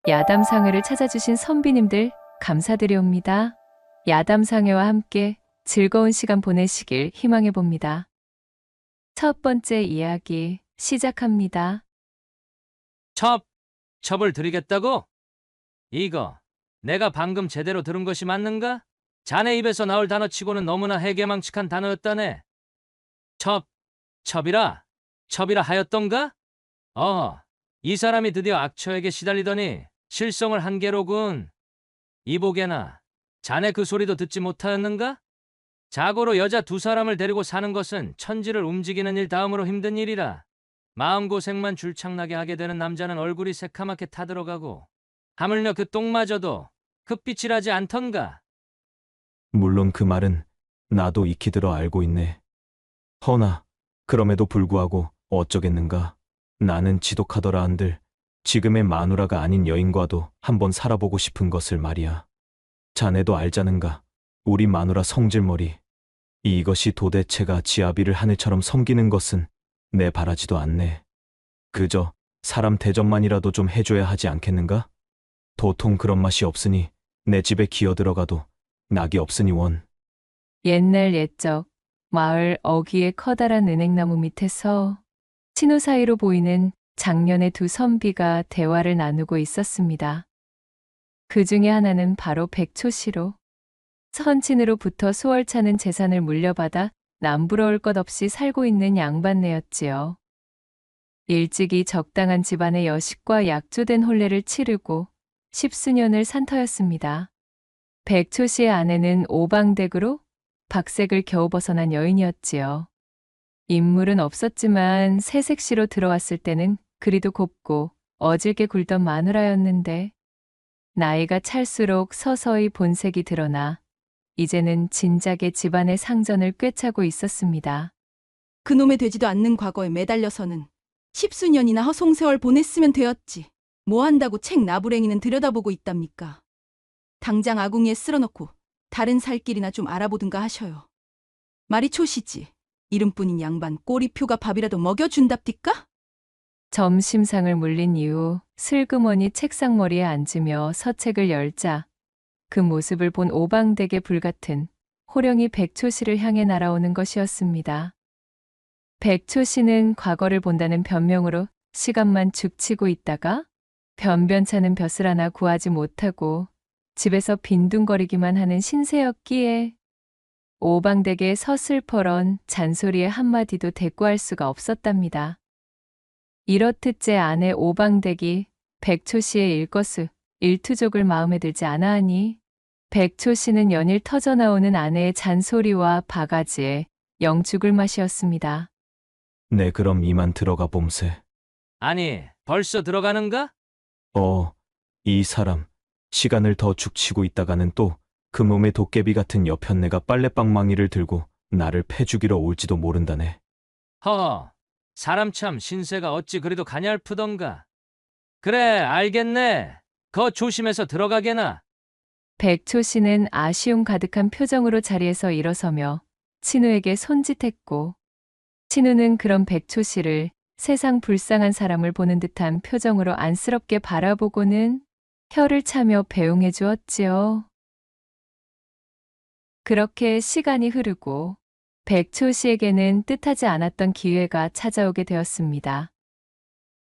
야담상회를 찾아주신 선비님들 감사드리옵니다. 야담상회와 함께 즐거운 시간 보내시길 희망해 봅니다. 첫 번째 이야기 시작합니다. 첩을 드리겠다고? 이거 내가 방금 제대로 들은 것이 맞는가? 자네 입에서 나올 단어치고는 너무나 해괴망측한 단어였다네. 첩이라 하였던가? 이 사람이 드디어 악처에게 시달리더니 실성을 한 게로군. 이보게나, 자네 그 소리도 듣지 못하였는가? 자고로 여자 두 사람을 데리고 사는 것은 천지를 움직이는 일 다음으로 힘든 일이라. 마음고생만 줄창나게 하게 되는 남자는 얼굴이 새카맣게 타들어가고 하물며 그 똥마저도 흑빛이라지 않던가. 물론 그 말은 나도 익히 들어 알고 있네. 허나 그럼에도 불구하고 어쩌겠는가. 나는 지독하더라 한들 지금의 마누라가 아닌 여인과도 한번 살아보고 싶은 것을 말이야. 자네도 알자는가. 우리 마누라 성질머리. 이것이 도대체가 지아비를 하늘처럼 섬기는 것은 내 바라지도 않네. 그저 사람 대접만이라도 좀 해줘야 하지 않겠는가? 도통 그런 맛이 없으니 내 집에 기어 들어가도 낙이 없으니 원. 옛날 옛적 마을 어귀의 커다란 은행나무 밑에서 친후 사이로 보이는 장년의 두 선비가 대화를 나누고 있었습니다. 그 중에 하나는 바로 백초씨로 선친으로부터 수월찮은 재산을 물려받아 남부러울 것 없이 살고 있는 양반네였지요. 일찍이 적당한 집안의 여식과 약조된 혼례를 치르고 십수년을 산 터였습니다. 백초씨의 아내는 오방댁으로 박색을 겨우 벗어난 여인이었지요. 인물은 없었지만 새색시로 들어왔을 때는 그리도 곱고 어질게 굴던 마누라였는데 나이가 찰수록 서서히 본색이 드러나 이제는 진작에 집안의 상전을 꿰차고 있었습니다. 그놈의 되지도 않는 과거에 매달려서는 십수년이나 허송세월 보냈으면 되었지. 뭐 한다고 책 나부랭이는 들여다보고 있답니까? 당장 아궁이에 쓸어넣고 다른 살 길이나 좀 알아보든가 하셔요. 말이 초시지. 이름뿐인 양반 꼬리표가 밥이라도 먹여준답디까? 점심상을 물린 이후 슬그머니 책상머리에 앉으며 서책을 열자 그 모습을 본 오방댁의 불같은 호령이 백초씨를 향해 날아오는 것이었습니다. 백초씨는 과거를 본다는 변명으로 시간만 죽치고 있다가 변변찮은 벼슬 하나 구하지 못하고 집에서 빈둥거리기만 하는 신세였기에 오방댁의 서슬퍼런 잔소리의 한마디도 대꾸할 수가 없었답니다. 이렇듯 아내 오방댁이 백초씨의 일거수 일투족을 마음에 들지 않아하니 백초씨는 연일 터져나오는 아내의 잔소리와 바가지에 영 죽을 맛이었습니다. 네, 그럼 이만 들어가 봄세. 아니, 벌써 들어가는가? 이 사람 시간을 더 죽치고 있다가는 또 그 몸의 도깨비 같은 여편네가 빨래방망이를 들고 나를 패죽이러 올지도 모른다네. 사람 참 신세가 어찌 그리도 가냘프던가. 그래, 알겠네. 거 조심해서 들어가게나. 백초씨는 아쉬움 가득한 표정으로 자리에서 일어서며 친우에게 손짓했고 친우는 그런 백초씨를 세상 불쌍한 사람을 보는 듯한 표정으로 안쓰럽게 바라보고는 혀를 차며 배웅해 주었지요. 그렇게 시간이 흐르고 백초씨에게는 뜻하지 않았던 기회가 찾아오게 되었습니다.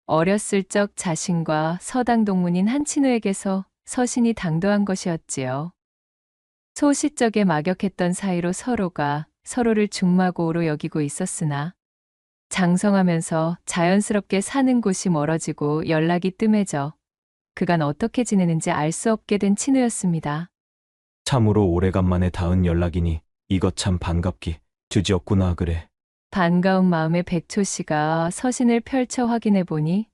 어렸을 적 자신과 서당 동문인 한친우에게서 서신이 당도한 것이었지요. 소시적에 막역했던 사이로 서로가 서로를 중마고우로 여기고 있었으나 장성하면서 자연스럽게 사는 곳이 멀어지고 연락이 뜸해져 그간 어떻게 지내는지 알 수 없게 된 친우였습니다. 참으로 오래간만에 닿은 연락이니 이것 참 반갑기 드디었구나 그래. 반가운 마음에 백초씨가 서신을 펼쳐 확인해 보니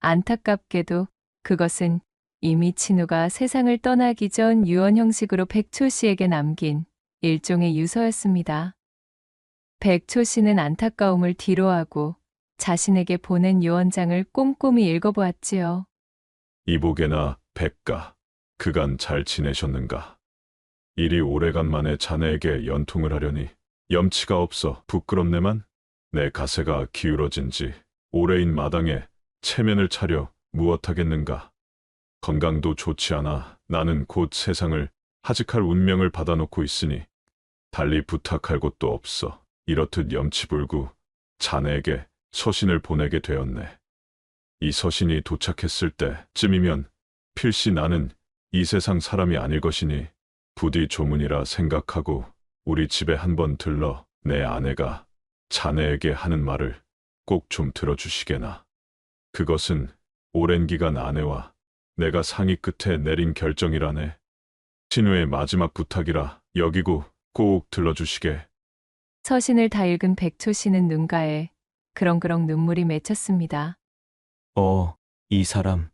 안타깝게도 그것은 이미 친우가 세상을 떠나기 전 유언 형식으로 백초씨에게 남긴 일종의 유서였습니다. 백초씨는 안타까움을 뒤로하고 자신에게 보낸 유언장을 꼼꼼히 읽어보았지요. 이보게나 백가, 그간 잘 지내셨는가? 이리 오래간만에 자네에게 연통을 하려니 염치가 없어 부끄럽네만. 내 가세가 기울어진 지 오래인 마당에 체면을 차려 무엇하겠는가? 건강도 좋지 않아 나는 곧 세상을 하직할 운명을 받아놓고 있으니 달리 부탁할 곳도 없어. 이렇듯 염치불구 자네에게 서신을 보내게 되었네. 이 서신이 도착했을 때쯤이면 필시 나는 이 세상 사람이 아닐 것이니 부디 조문이라 생각하고 우리 집에 한번 들러 내 아내가 자네에게 하는 말을 꼭 좀 들어주시게나. 그것은 오랜 기간 아내와 내가 상의 끝에 내린 결정이라네. 친우의 마지막 부탁이라 여기고 꼭 들러주시게. 서신을 다 읽은 백초 씨는 눈가에 그렁그렁 눈물이 맺혔습니다. 이 사람.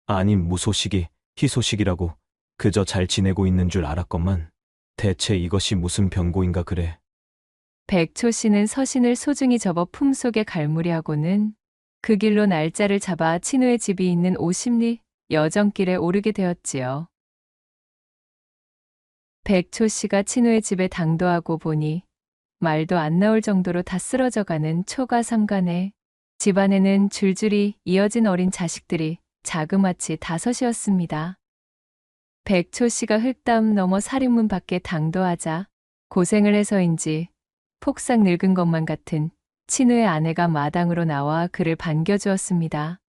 아님 무소식이 희소식이라고 그저 잘 지내고 있는 줄 알았건만 대체 이것이 무슨 병고인가 그래. 백초 씨는 서신을 소중히 접어 품속에 갈무리하고는 그 길로 날짜를 잡아 친우의 집이 있는 오십리 여정길에 오르게 되었지요. 백초 씨가 친우의 집에 당도하고 보니 말도 안 나올 정도로 다 쓰러져가는 초가 삼간에 집안에는 줄줄이 이어진 어린 자식들이 자그마치 5이었습니다. 백초 씨가 흙담 넘어 살인문 밖에 당도하자 고생을 해서인지 폭삭 늙은 것만 같은 친우의 아내가 마당으로 나와 그를 반겨주었습니다.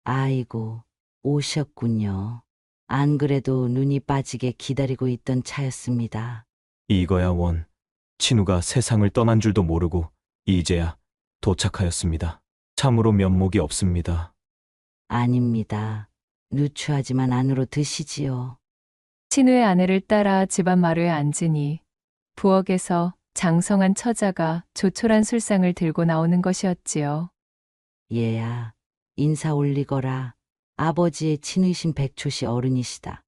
아이고, 오셨군요. 안 그래도 눈이 빠지게 기다리고 있던 차였습니다. 이거야 원. 친우가 세상을 떠난 줄도 모르고 이제야 도착하였습니다. 참으로 면목이 없습니다. 아닙니다. 누추하지만 안으로 드시지요. 친우의 아내를 따라 집안 마루에 앉으니 부엌에서 장성한 처자가 조촐한 술상을 들고 나오는 것이었지요. 얘야, 인사 올리거라. 아버지의 친의신 백초씨 어른이시다.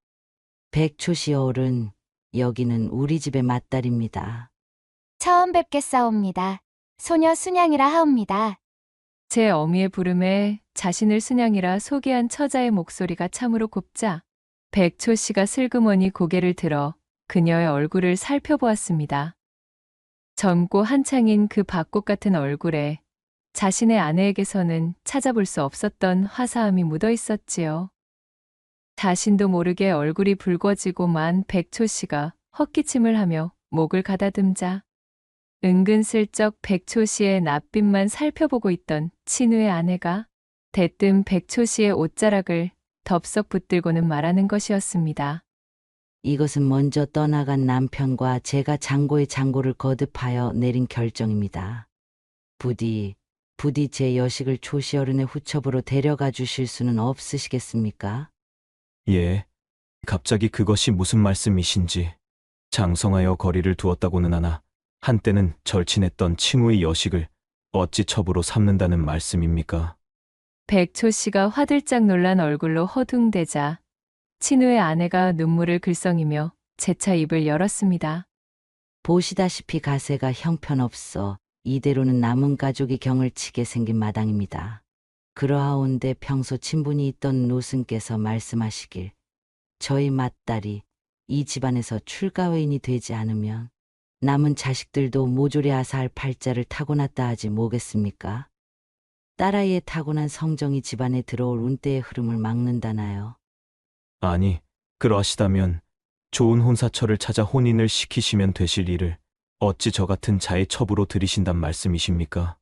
백초씨 어른, 여기는 우리 집의 맏딸입니다. 처음 뵙겠사옵니다. 소녀 순양이라 하옵니다. 제 어미의 부름에 자신을 순양이라 소개한 처자의 목소리가 참으로 곱자 백초 씨가 슬그머니 고개를 들어 그녀의 얼굴을 살펴보았습니다. 젊고 한창인 그 밭꽃 같은 얼굴에 자신의 아내에게서는 찾아볼 수 없었던 화사함이 묻어 있었지요. 자신도 모르게 얼굴이 붉어지고만 백초 씨가 헛기침을 하며 목을 가다듬자 은근슬쩍 백초 씨의 낯빛만 살펴보고 있던 친우의 아내가 대뜸 백초 씨의 옷자락을 덥석 붙들고는 말하는 것이었습니다. 이것은 먼저 떠나간 남편과 제가 장고의 장고를 거듭하여 내린 결정입니다. 부디 제 여식을 초시 어른의 후첩으로 데려가 주실 수는 없으시겠습니까? 예. 갑자기 그것이 무슨 말씀이신지. 장성하여 거리를 두었다고는 하나 한때는 절친했던 친우의 여식을 어찌 첩으로 삼는다는 말씀입니까? 백초 씨가 화들짝 놀란 얼굴로 허둥대자 친우의 아내가 눈물을 글썽이며 재차 입을 열었습니다. 보시다시피 가세가 형편없어 이대로는 남은 가족이 경을 치게 생긴 마당입니다. 그러하온데 평소 친분이 있던 노승께서 말씀하시길 저희 맏딸이 이 집안에서 출가회인이 되지 않으면 남은 자식들도 모조리 아사할 팔자를 타고났다 하지 뭐겠습니까? 딸아이의 타고난 성정이 집안에 들어올 운대의 흐름을 막는다나요? 아니, 그러하시다면 좋은 혼사처를 찾아 혼인을 시키시면 되실 일을 어찌 저 같은 자의 첩으로 들이신단 말씀이십니까?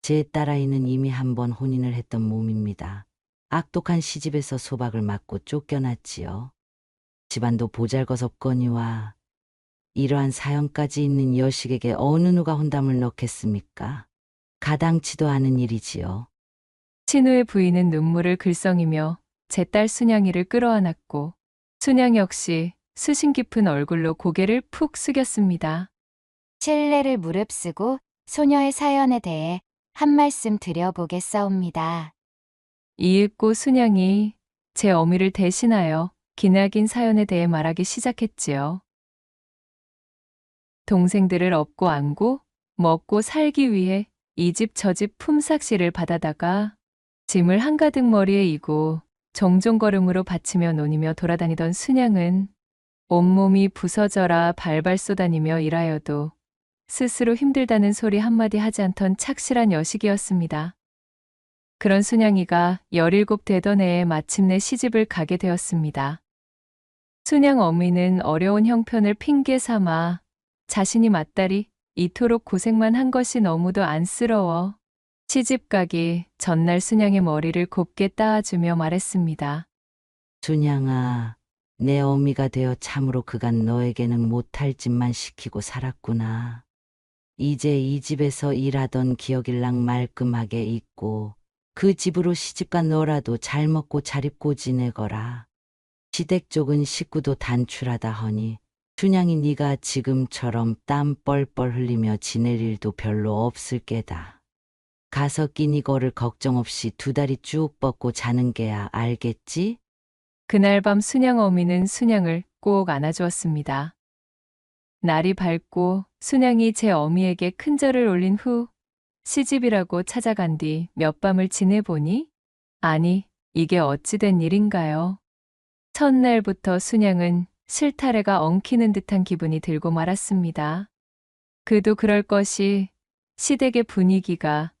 제 딸아이는 이미 한 번 혼인을 했던 몸입니다. 악독한 시집에서 소박을 맞고 쫓겨났지요. 집안도 보잘것없거니와 이러한 사연까지 있는 여식에게 어느 누가 혼담을 넣겠습니까? 가당치도 않은 일이지요. 친우의 부인은 눈물을 글썽이며 제 딸 순양이를 끌어안았고 순양 역시 수심 깊은 얼굴로 고개를 푹 숙였습니다. 신뢰를 무릅쓰고 소녀의 사연에 대해 한 말씀 드려보겠사옵니다. 이윽고 순양이 제 어미를 대신하여 기나긴 사연에 대해 말하기 시작했지요. 동생들을 업고 안고 먹고 살기 위해 이 집 저 집 품삯시를 받아다가 짐을 한가득 머리에 이고 종종 걸음으로 받치며 논이며 돌아다니던 순양은 온몸이 부서져라 발발 쏘다니며 일하여도 스스로 힘들다는 소리 한마디 하지 않던 착실한 여식이었습니다. 그런 순양이가 17 되던 해에 마침내 시집을 가게 되었습니다. 순양 어미는 어려운 형편을 핑계 삼아 자신이 맏딸이 이토록 고생만 한 것이 너무도 안쓰러워 시집 가기 전날 순양의 머리를 곱게 따아주며 말했습니다. 순양아, 내 어미가 되어 참으로 그간 너에게는 못할 짓만 시키고 살았구나. 이제 이 집에서 일하던 기억일랑 말끔하게 있고 그 집으로 시집간 너라도 잘 먹고 잘 입고 지내거라. 시댁 쪽은 식구도 단출하다 허니 순양이 네가 지금처럼 땀 뻘뻘 흘리며 지낼 일도 별로 없을 게다. 가서 끼니 거를 걱정 없이 2다리 쭉 뻗고 자는 게야 알겠지? 그날 밤 순양 어미는 순양을 꼭 안아주었습니다. 날이 밝고 순양이 제 어미에게 큰 절을 올린 후 시집이라고 찾아간 뒤 몇 밤을 지내보니 아니 이게 어찌 된 일인가요? 첫날부터 순양은 실타래가 엉키는 듯한 기분이 들고 말았습니다. 그도 그럴 것이 시댁의 분위기가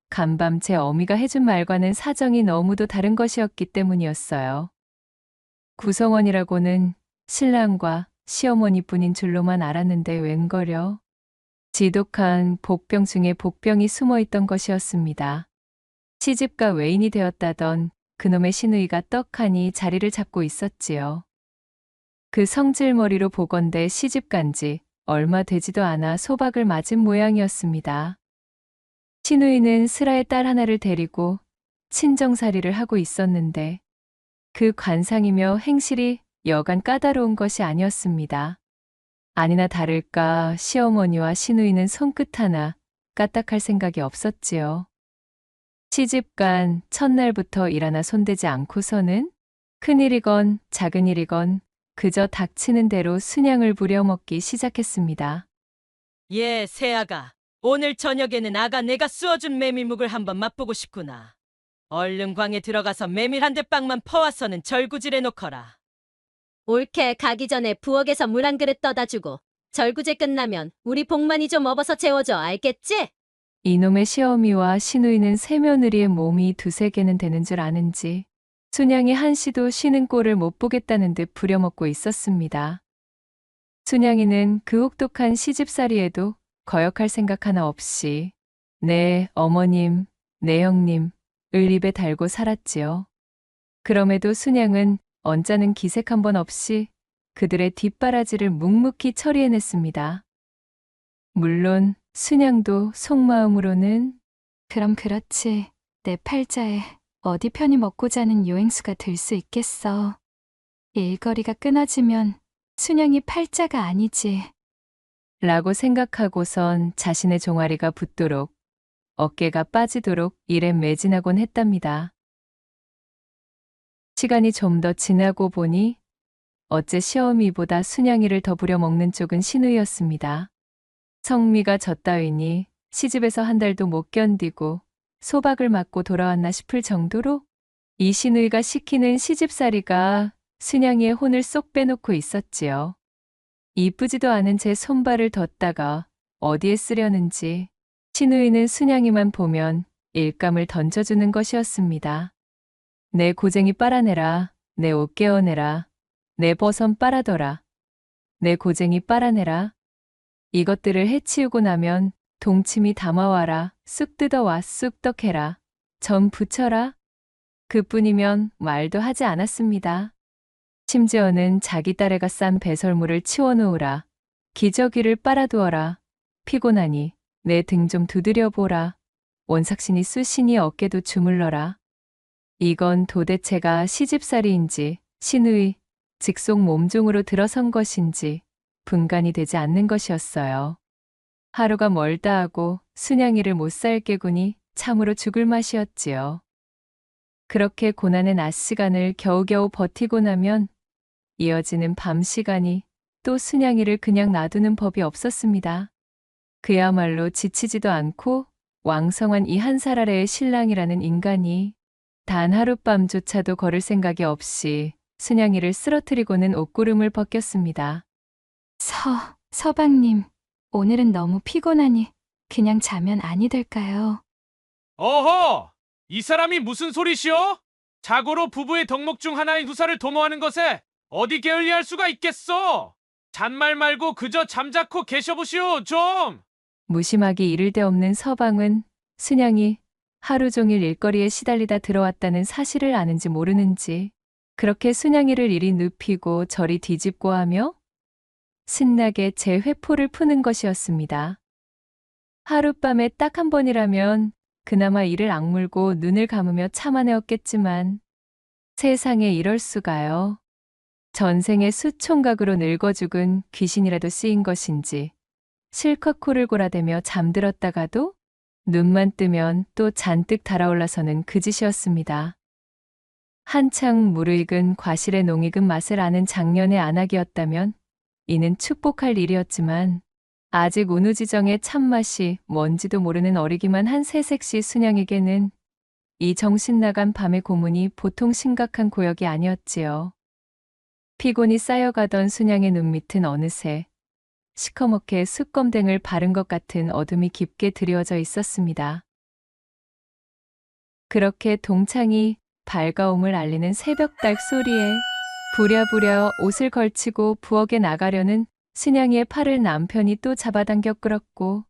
간밤 제 어미가 해준 말과는 사정이 너무도 다른 것이었기 때문이었어요. 구성원이라고는 신랑과 시어머니뿐인 줄로만 알았는데 웬걸요. 지독한 복병 중에 복병이 숨어있던 것이었습니다. 시집가 외인이 되었다던 그놈의 시누이가 떡하니 자리를 잡고 있었지요. 그 성질머리로 보건대 시집간 지 얼마 되지도 않아 소박을 맞은 모양이었습니다. 시누이는 슬아의 딸 하나를 데리고 친정살이를 하고 있었는데 그 관상이며 행실이 여간 까다로운 것이 아니었습니다. 아니나 다를까 시어머니와 시누이는 손끝 하나 까딱할 생각이 없었지요. 시집간 첫날부터 일 하나 손대지 않고서는 큰일이건 작은 일이건 그저 닥치는 대로 순양을 부려먹기 시작했습니다. 예, 새아가. 오늘 저녁에는 아가 내가 쑤어준 메밀묵을 한번 맛보고 싶구나. 얼른 광에 들어가서 메밀 한 대빵만 퍼와서는 절구질해 놓거라. 올케 가기 전에 부엌에서 물 한 그릇 떠다 주고 절구제 끝나면 우리 복만이 좀 업어서 재워줘. 알겠지? 이놈의 시어미와 시누이는 세며느리의 몸이 2-3개는 되는 줄 아는지 순양이 한시도 쉬는 꼴을 못 보겠다는 듯 부려먹고 있었습니다. 순양이는 그 혹독한 시집살이에도 거역할 생각 하나 없이 네 어머님, 네 형님 을 입에 달고 살았지요. 그럼에도 순양은 언짢은 기색 한 번 없이 그들의 뒷바라지를 묵묵히 처리해냈습니다. 물론 순양도 속마음으로는 그럼 그렇지. 내 팔자에 어디 편히 먹고 자는 요행수가 들 수 있겠어. 일거리가 끊어지면 순양이 팔자가 아니지. 라고 생각하고선 자신의 종아리가 붓도록 어깨가 빠지도록 일에 매진하곤 했답니다. 시간이 좀 더 지나고 보니 어째 시어미보다 순양이를 더 부려먹는 쪽은 시누이였습니다. 성미가 졌다위니 시집에서 한 달도 못 견디고 소박을 맞고 돌아왔나 싶을 정도로 이 시누이가 시키는 시집살이가 순양이의 혼을 쏙 빼놓고 있었지요. 이쁘지도 않은 제 손발을 뒀다가 어디에 쓰려는지 시누이는 순양이만 보면 일감을 던져주는 것이었습니다. 내 고쟁이 빨아내라, 내 옷 개어내라, 내 버선 빨아더라, 내 고쟁이 빨아내라. 이것들을 해치우고 나면 동치미 담아와라, 쑥 뜯어와 쑥 떡해라, 전 부쳐라. 그뿐이면 말도 하지 않았습니다. 심지어는 자기 딸애가 싼 배설물을 치워놓으라, 기저귀를 빨아두어라, 피곤하니 내 등 좀 두드려보라, 원삭신이 쑤시니 어깨도 주물러라. 이건 도대체가 시집살이인지 시누이, 직속 몸종으로 들어선 것인지 분간이 되지 않는 것이었어요. 하루가 멀다 하고 순양이를 못 살 깨구니 참으로 죽을 맛이었지요. 그렇게 고난의 낮 시간을 겨우겨우 버티고 나면 이어지는 밤 시간이 또 순양이를 그냥 놔두는 법이 없었습니다. 그야말로 지치지도 않고 왕성한 이 한 살 아래의 신랑이라는 인간이 단 하룻밤조차도 걸을 생각이 없이 순양이를 쓰러뜨리고는 옷구름을 벗겼습니다. 서방님, 오늘은 너무 피곤하니 그냥 자면 아니 될까요? 어허! 이 사람이 무슨 소리시오? 자고로 부부의 덕목 중 하나인 후사를 도모하는 것에 어디 게을리할 수가 있겠소? 잔말 말고 그저 잠자코 계셔보시오, 좀! 무심하기 이를 데 없는 서방은 순양이 하루 종일 일거리에 시달리다 들어왔다는 사실을 아는지 모르는지 그렇게 순양이를 이리 눕히고 저리 뒤집고 하며 신나게 제 회포를 푸는 것이었습니다. 하룻밤에 딱 한 번이라면 그나마 이를 악물고 눈을 감으며 참아내었겠지만 세상에 이럴 수가요. 전생에 수총각으로 늙어 죽은 귀신이라도 쓰인 것인지 실컷 코를 골아대며 잠들었다가도 눈만 뜨면 또 잔뜩 달아올라서는 그 짓이었습니다. 한창 무르익은 과실의 농익은 맛을 아는 장년의 안악이었다면 이는 축복할 일이었지만 아직 운우지정의 참맛이 뭔지도 모르는 어리기만 한 새색시 순양에게는 이 정신 나간 밤의 고문이 보통 심각한 고역이 아니었지요. 피곤이 쌓여가던 순양의 눈밑은 어느새 시커멓게 숯검댕을 바른 것 같은 어둠이 깊게 드리워져 있었습니다. 그렇게 동창이 밝아옴을 알리는 새벽닭 소리에 부랴부랴 옷을 걸치고 부엌에 나가려는 순양이의 팔을 남편이 또 잡아당겨 끌었고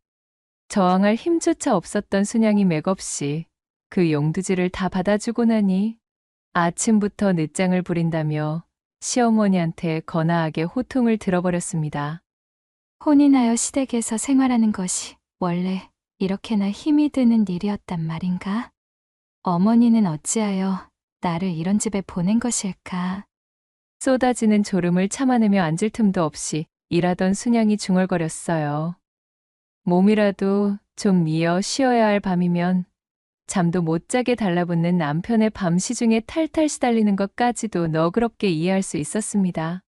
저항할 힘조차 없었던 순양이 맥없이 그 용두지를 다 받아주고 나니 아침부터 늦장을 부린다며 시어머니한테 거나하게 호통을 들어버렸습니다. 혼인하여 시댁에서 생활하는 것이 원래 이렇게나 힘이 드는 일이었단 말인가? 어머니는 어찌하여 나를 이런 집에 보낸 것일까? 쏟아지는 졸음을 참아내며 앉을 틈도 없이 일하던 순양이 중얼거렸어요. 몸이라도 좀 이어 쉬어야 할 밤이면 잠도 못 자게 달라붙는 남편의 밤 시중에 탈탈 시달리는 것까지도 너그럽게 이해할 수 있었습니다.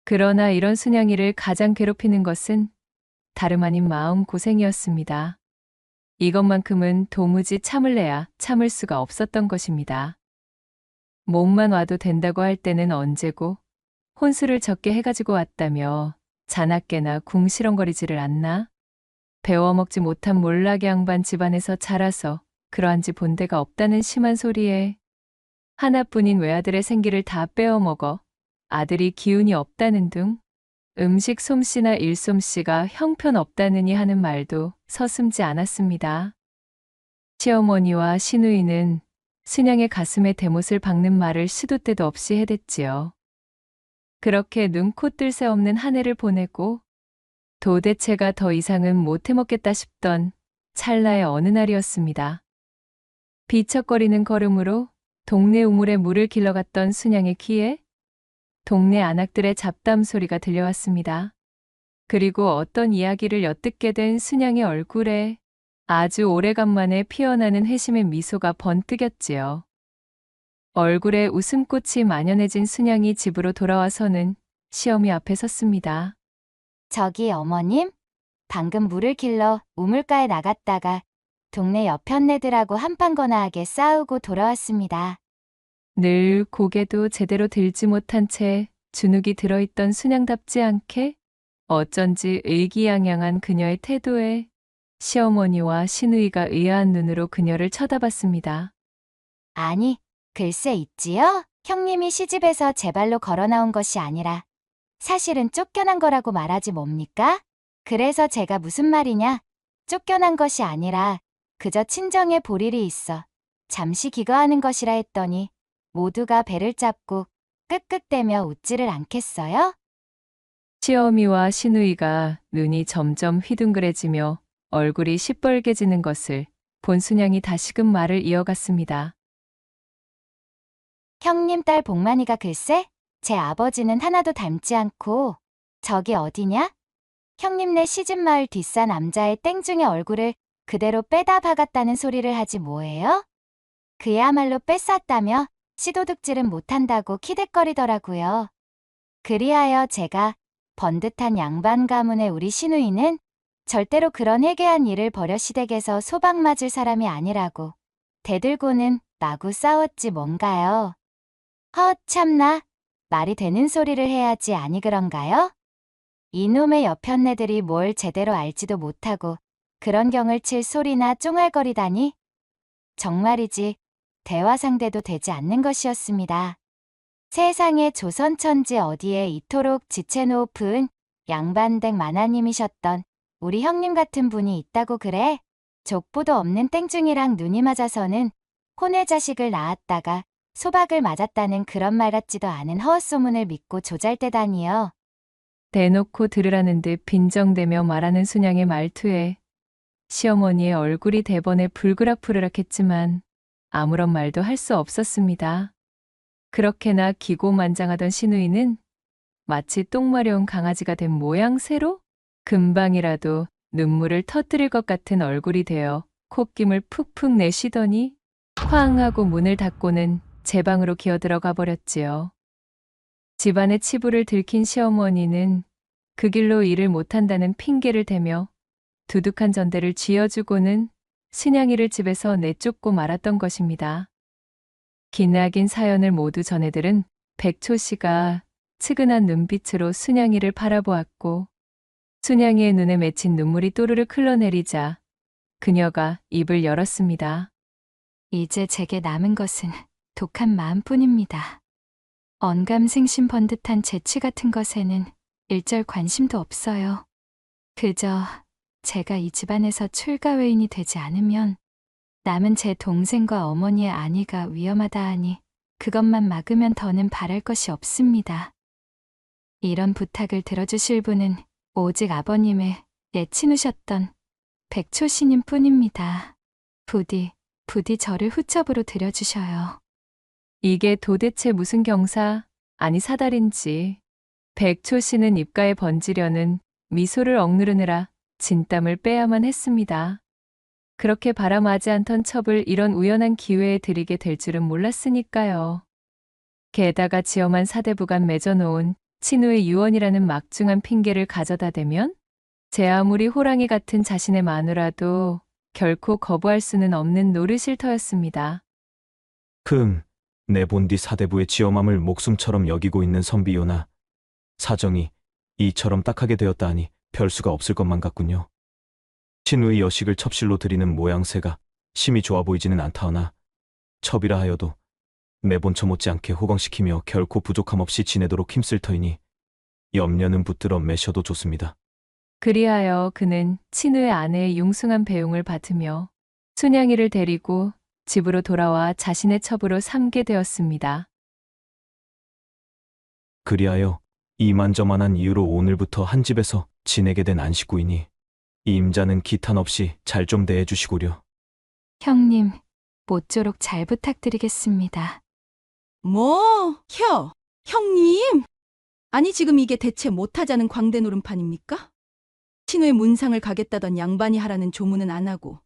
그러나 이런 순양이를 가장 괴롭히는 것은 다름 아닌 마음 고생이었습니다. 이것만큼은 도무지 참을래야 참을 수가 없었던 것입니다. 몸만 와도 된다고 할 때는 언제고 혼수를 적게 해가지고 왔다며 자나깨나 궁시렁거리지를 않나? 배워먹지 못한 몰락의 양반 집안에서 자라서 그러한 지 본 데가 없다는 심한 소리에 하나뿐인 외아들의 생기를 다 빼어먹어 아들이 기운이 없다는 둥 음식 솜씨나 일솜씨가 형편없다느니 하는 말도 서슴지 않았습니다. 시어머니와 시누이는 순양의 가슴에 대못을 박는 말을 시도 때도 없이 해댔지요. 그렇게 눈코 뜰 새 없는 한 해를 보내고 도대체가 더 이상은 못 해먹겠다 싶던 찰나의 어느 날이었습니다. 비척거리는 걸음으로 동네 우물에 물을 길러갔던 순양의 귀에 동네 안악들의 잡담 소리가 들려왔습니다. 그리고 어떤 이야기를 엿듣게 된 순양의 얼굴에 아주 오래간만에 피어나는 회심의 미소가 번뜩였지요. 얼굴에 웃음꽃이 만연해진 순양이 집으로 돌아와서는 시어미 앞에 섰습니다. 저기 어머님, 방금 물을 길러 우물가에 나갔다가 동네 여편네들하고 한판 거나하게 싸우고 돌아왔습니다. 늘 고개도 제대로 들지 못한 채 주눅이 들어있던 순양답지 않게 어쩐지 의기양양한 그녀의 태도에 시어머니와 시누이가 의아한 눈으로 그녀를 쳐다봤습니다. 아니, 글쎄 있지요? 형님이 시집에서 제 발로 걸어 나온 것이 아니라 사실은 쫓겨난 거라고 말하지 뭡니까? 그래서 제가 무슨 말이냐? 쫓겨난 것이 아니라 그저 친정에 볼 일이 있어 잠시 기거하는 것이라 했더니 모두가 배를 잡고 끄끄대며 웃지를 않겠어요? 시어미와 시누이가 눈이 점점 휘둥그레지며 얼굴이 시뻘개지는 것을 본 순양이 다시금 말을 이어갔습니다. 형님 딸 복만이가 글쎄 제 아버지는 하나도 닮지 않고 저기 어디냐? 형님네 시집마을 뒷산 남자의 땡중의 얼굴을 그대로 빼다 박았다는 소리를 하지 뭐예요? 그야말로 뺐었다며 시도득질은 못한다고 키득거리더라고요. 그리하여 제가 번듯한 양반 가문의 우리 시누이는 절대로 그런 해괴한 일을 벌여 시댁에서 소박 맞을 사람이 아니라고 대들고는 마구 싸웠지 뭔가요. 참나, 말이 되는 소리를 해야지 아니 그런가요? 이놈의 여편네들이 뭘 제대로 알지도 못하고 그런 경을 칠 소리나 쫑알거리다니 정말이지 대화 상대도 되지 않는 것이었습니다. 세상에 조선천지 어디에 이토록 지체 높은 양반댁 만화님이셨던 우리 형님 같은 분이 있다고 그래? 족보도 없는 땡중이랑 눈이 맞아서는 혼외 자식을 낳았다가 소박을 맞았다는 그런 말 같지도 않은 허헛소문을 믿고 조잘대다니요. 대놓고 들으라는 듯 빈정대며 말하는 순양의 말투에 시어머니의 얼굴이 대번에 불그락부르락했지만 아무런 말도 할 수 없었습니다. 그렇게나 기고만장하던 시누이는 마치 똥 마려운 강아지가 된 모양새로 금방이라도 눈물을 터뜨릴 것 같은 얼굴이 되어 콧김을 푹푹 내쉬더니 쾅 하고 문을 닫고는 제 방으로 기어들어가 버렸지요. 집안의 치부를 들킨 시어머니는 그 길로 일을 못한다는 핑계를 대며 두둑한 전대를 쥐어주고는 순양이를 집에서 내쫓고 말았던 것입니다. 기나긴 사연을 모두 전해들은 백초 씨가 측은한 눈빛으로 순양이를 바라보았고 순양이의 눈에 맺힌 눈물이 또르륵 흘러내리자 그녀가 입을 열었습니다. 이제 제게 남은 것은 독한 마음뿐입니다. 언감생심 번듯한 재치 같은 것에는 일절 관심도 없어요. 그저 제가 이 집안에서 출가외인이 되지 않으면 남은 제 동생과 어머니의 안위가 위험하다 하니 그것만 막으면 더는 바랄 것이 없습니다. 이런 부탁을 들어주실 분은 오직 아버님의 예친우셨던 백초씨님 뿐입니다. 부디 저를 후첩으로 들여주셔요. 이게 도대체 무슨 경사, 아니 사달인지. 백초 씨는 입가에 번지려는 미소를 억누르느라 진땀을 빼야만 했습니다. 그렇게 바람하지 않던 첩을 이런 우연한 기회에 드리게 될 줄은 몰랐으니까요. 게다가 지엄한 사대부간 맺어놓은 친우의 유언이라는 막중한 핑계를 가져다 대면 제 아무리 호랑이 같은 자신의 마누라도 결코 거부할 수는 없는 노릇일터였습니다. 내 본디 사대부의 지엄함을 목숨처럼 여기고 있는 선비요나 사정이 이처럼 딱하게 되었다 하니 별 수가 없을 것만 같군요. 친우의 여식을 첩실로 드리는 모양새가 심히 좋아 보이지는 않다하나 첩이라 하여도 내 본처 못지않게 호강시키며 결코 부족함 없이 지내도록 힘쓸 터이니 염려는 붙들어 매셔도 좋습니다. 그리하여 그는 친우의 아내의 융숭한 배웅을 받으며 순양이를 데리고 집으로 돌아와 자신의 첩으로 삼게 되었습니다. 그리하여 이만저만한 이유로 오늘부터 한 집에서 지내게 된 안식구이니 이 임자는 기탄 없이 잘 좀 대해주시구려. 형님, 모쪼록 잘 부탁드리겠습니다. 형님? 아니 지금 이게 대체 못하자는 광대 노름판입니까? 친우의 문상을 가겠다던 양반이 하라는 조문은 안 하고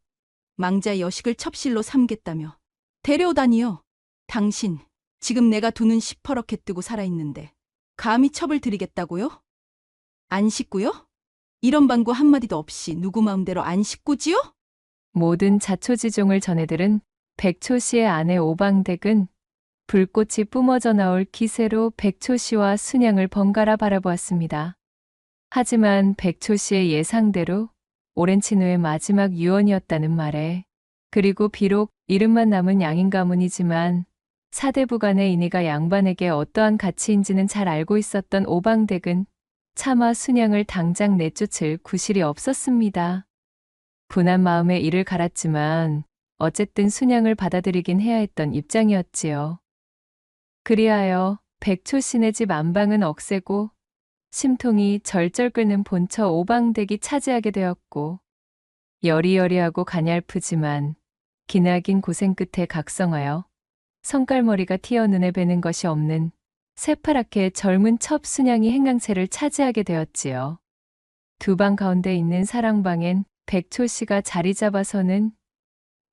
망자의 여식을 첩실로 삼겠다며 데려오다니요. 당신 지금 내가 두 눈 시퍼렇게 뜨고 살아있는데 감히 첩을 드리겠다고요? 안 식구요? 이런 방구 한마디도 없이 누구 마음대로 안 식구지요? 모든 자초지종을 전해들은 백초 씨의 아내 오방댁은 불꽃이 뿜어져 나올 기세로 백초 씨와 순양을 번갈아 바라보았습니다. 하지만 백초 씨의 예상대로 오랜 친후의 마지막 유언이었다는 말에 그리고 비록 이름만 남은 양인 가문이지만 사대부간의 인의가 양반에게 어떠한 가치인지는 잘 알고 있었던 오방댁은 차마 순양을 당장 내쫓을 구실이 없었습니다. 분한 마음에 이를 갈았지만 어쨌든 순양을 받아들이긴 해야 했던 입장이었지요. 그리하여 백초 씨네 집 안방은 억세고 심통이 절절 끓는 본처 오방댁이 차지하게 되었고 여리여리하고 가냘프지만 기나긴 고생 끝에 각성하여 성깔머리가 튀어 눈에 뵈는 것이 없는 새파랗게 젊은 첩 순양이 행강체를 차지하게 되었지요. 두 방 가운데 있는 사랑방엔 백초 씨가 자리 잡아서는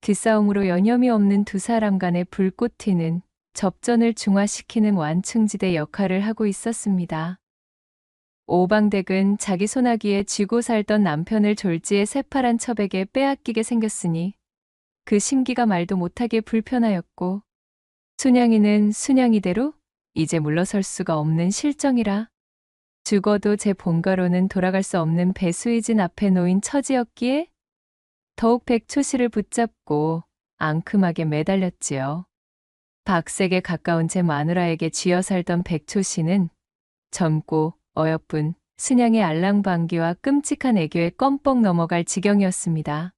뒷싸움으로 여념이 없는 두 사람 간의 불꽃 튀는 접전을 중화시키는 완충지대 역할을 하고 있었습니다. 오방댁은 자기 소나기에 쥐고 살던 남편을 졸지에 새파란 첩에게 빼앗기게 생겼으니 그 심기가 말도 못하게 불편하였고 순양이는 순양이대로 이제 물러설 수가 없는 실정이라 죽어도 제 본가로는 돌아갈 수 없는 배수의진 앞에 놓인 처지였기에 더욱 백초 씨를 붙잡고 앙큼하게 매달렸지요. 박색에 가까운 제 마누라에게 쥐어 살던 백초 씨는 젊고 어여쁜 순양의 알랑방귀와 끔찍한 애교에 껌뻑 넘어갈 지경이었습니다.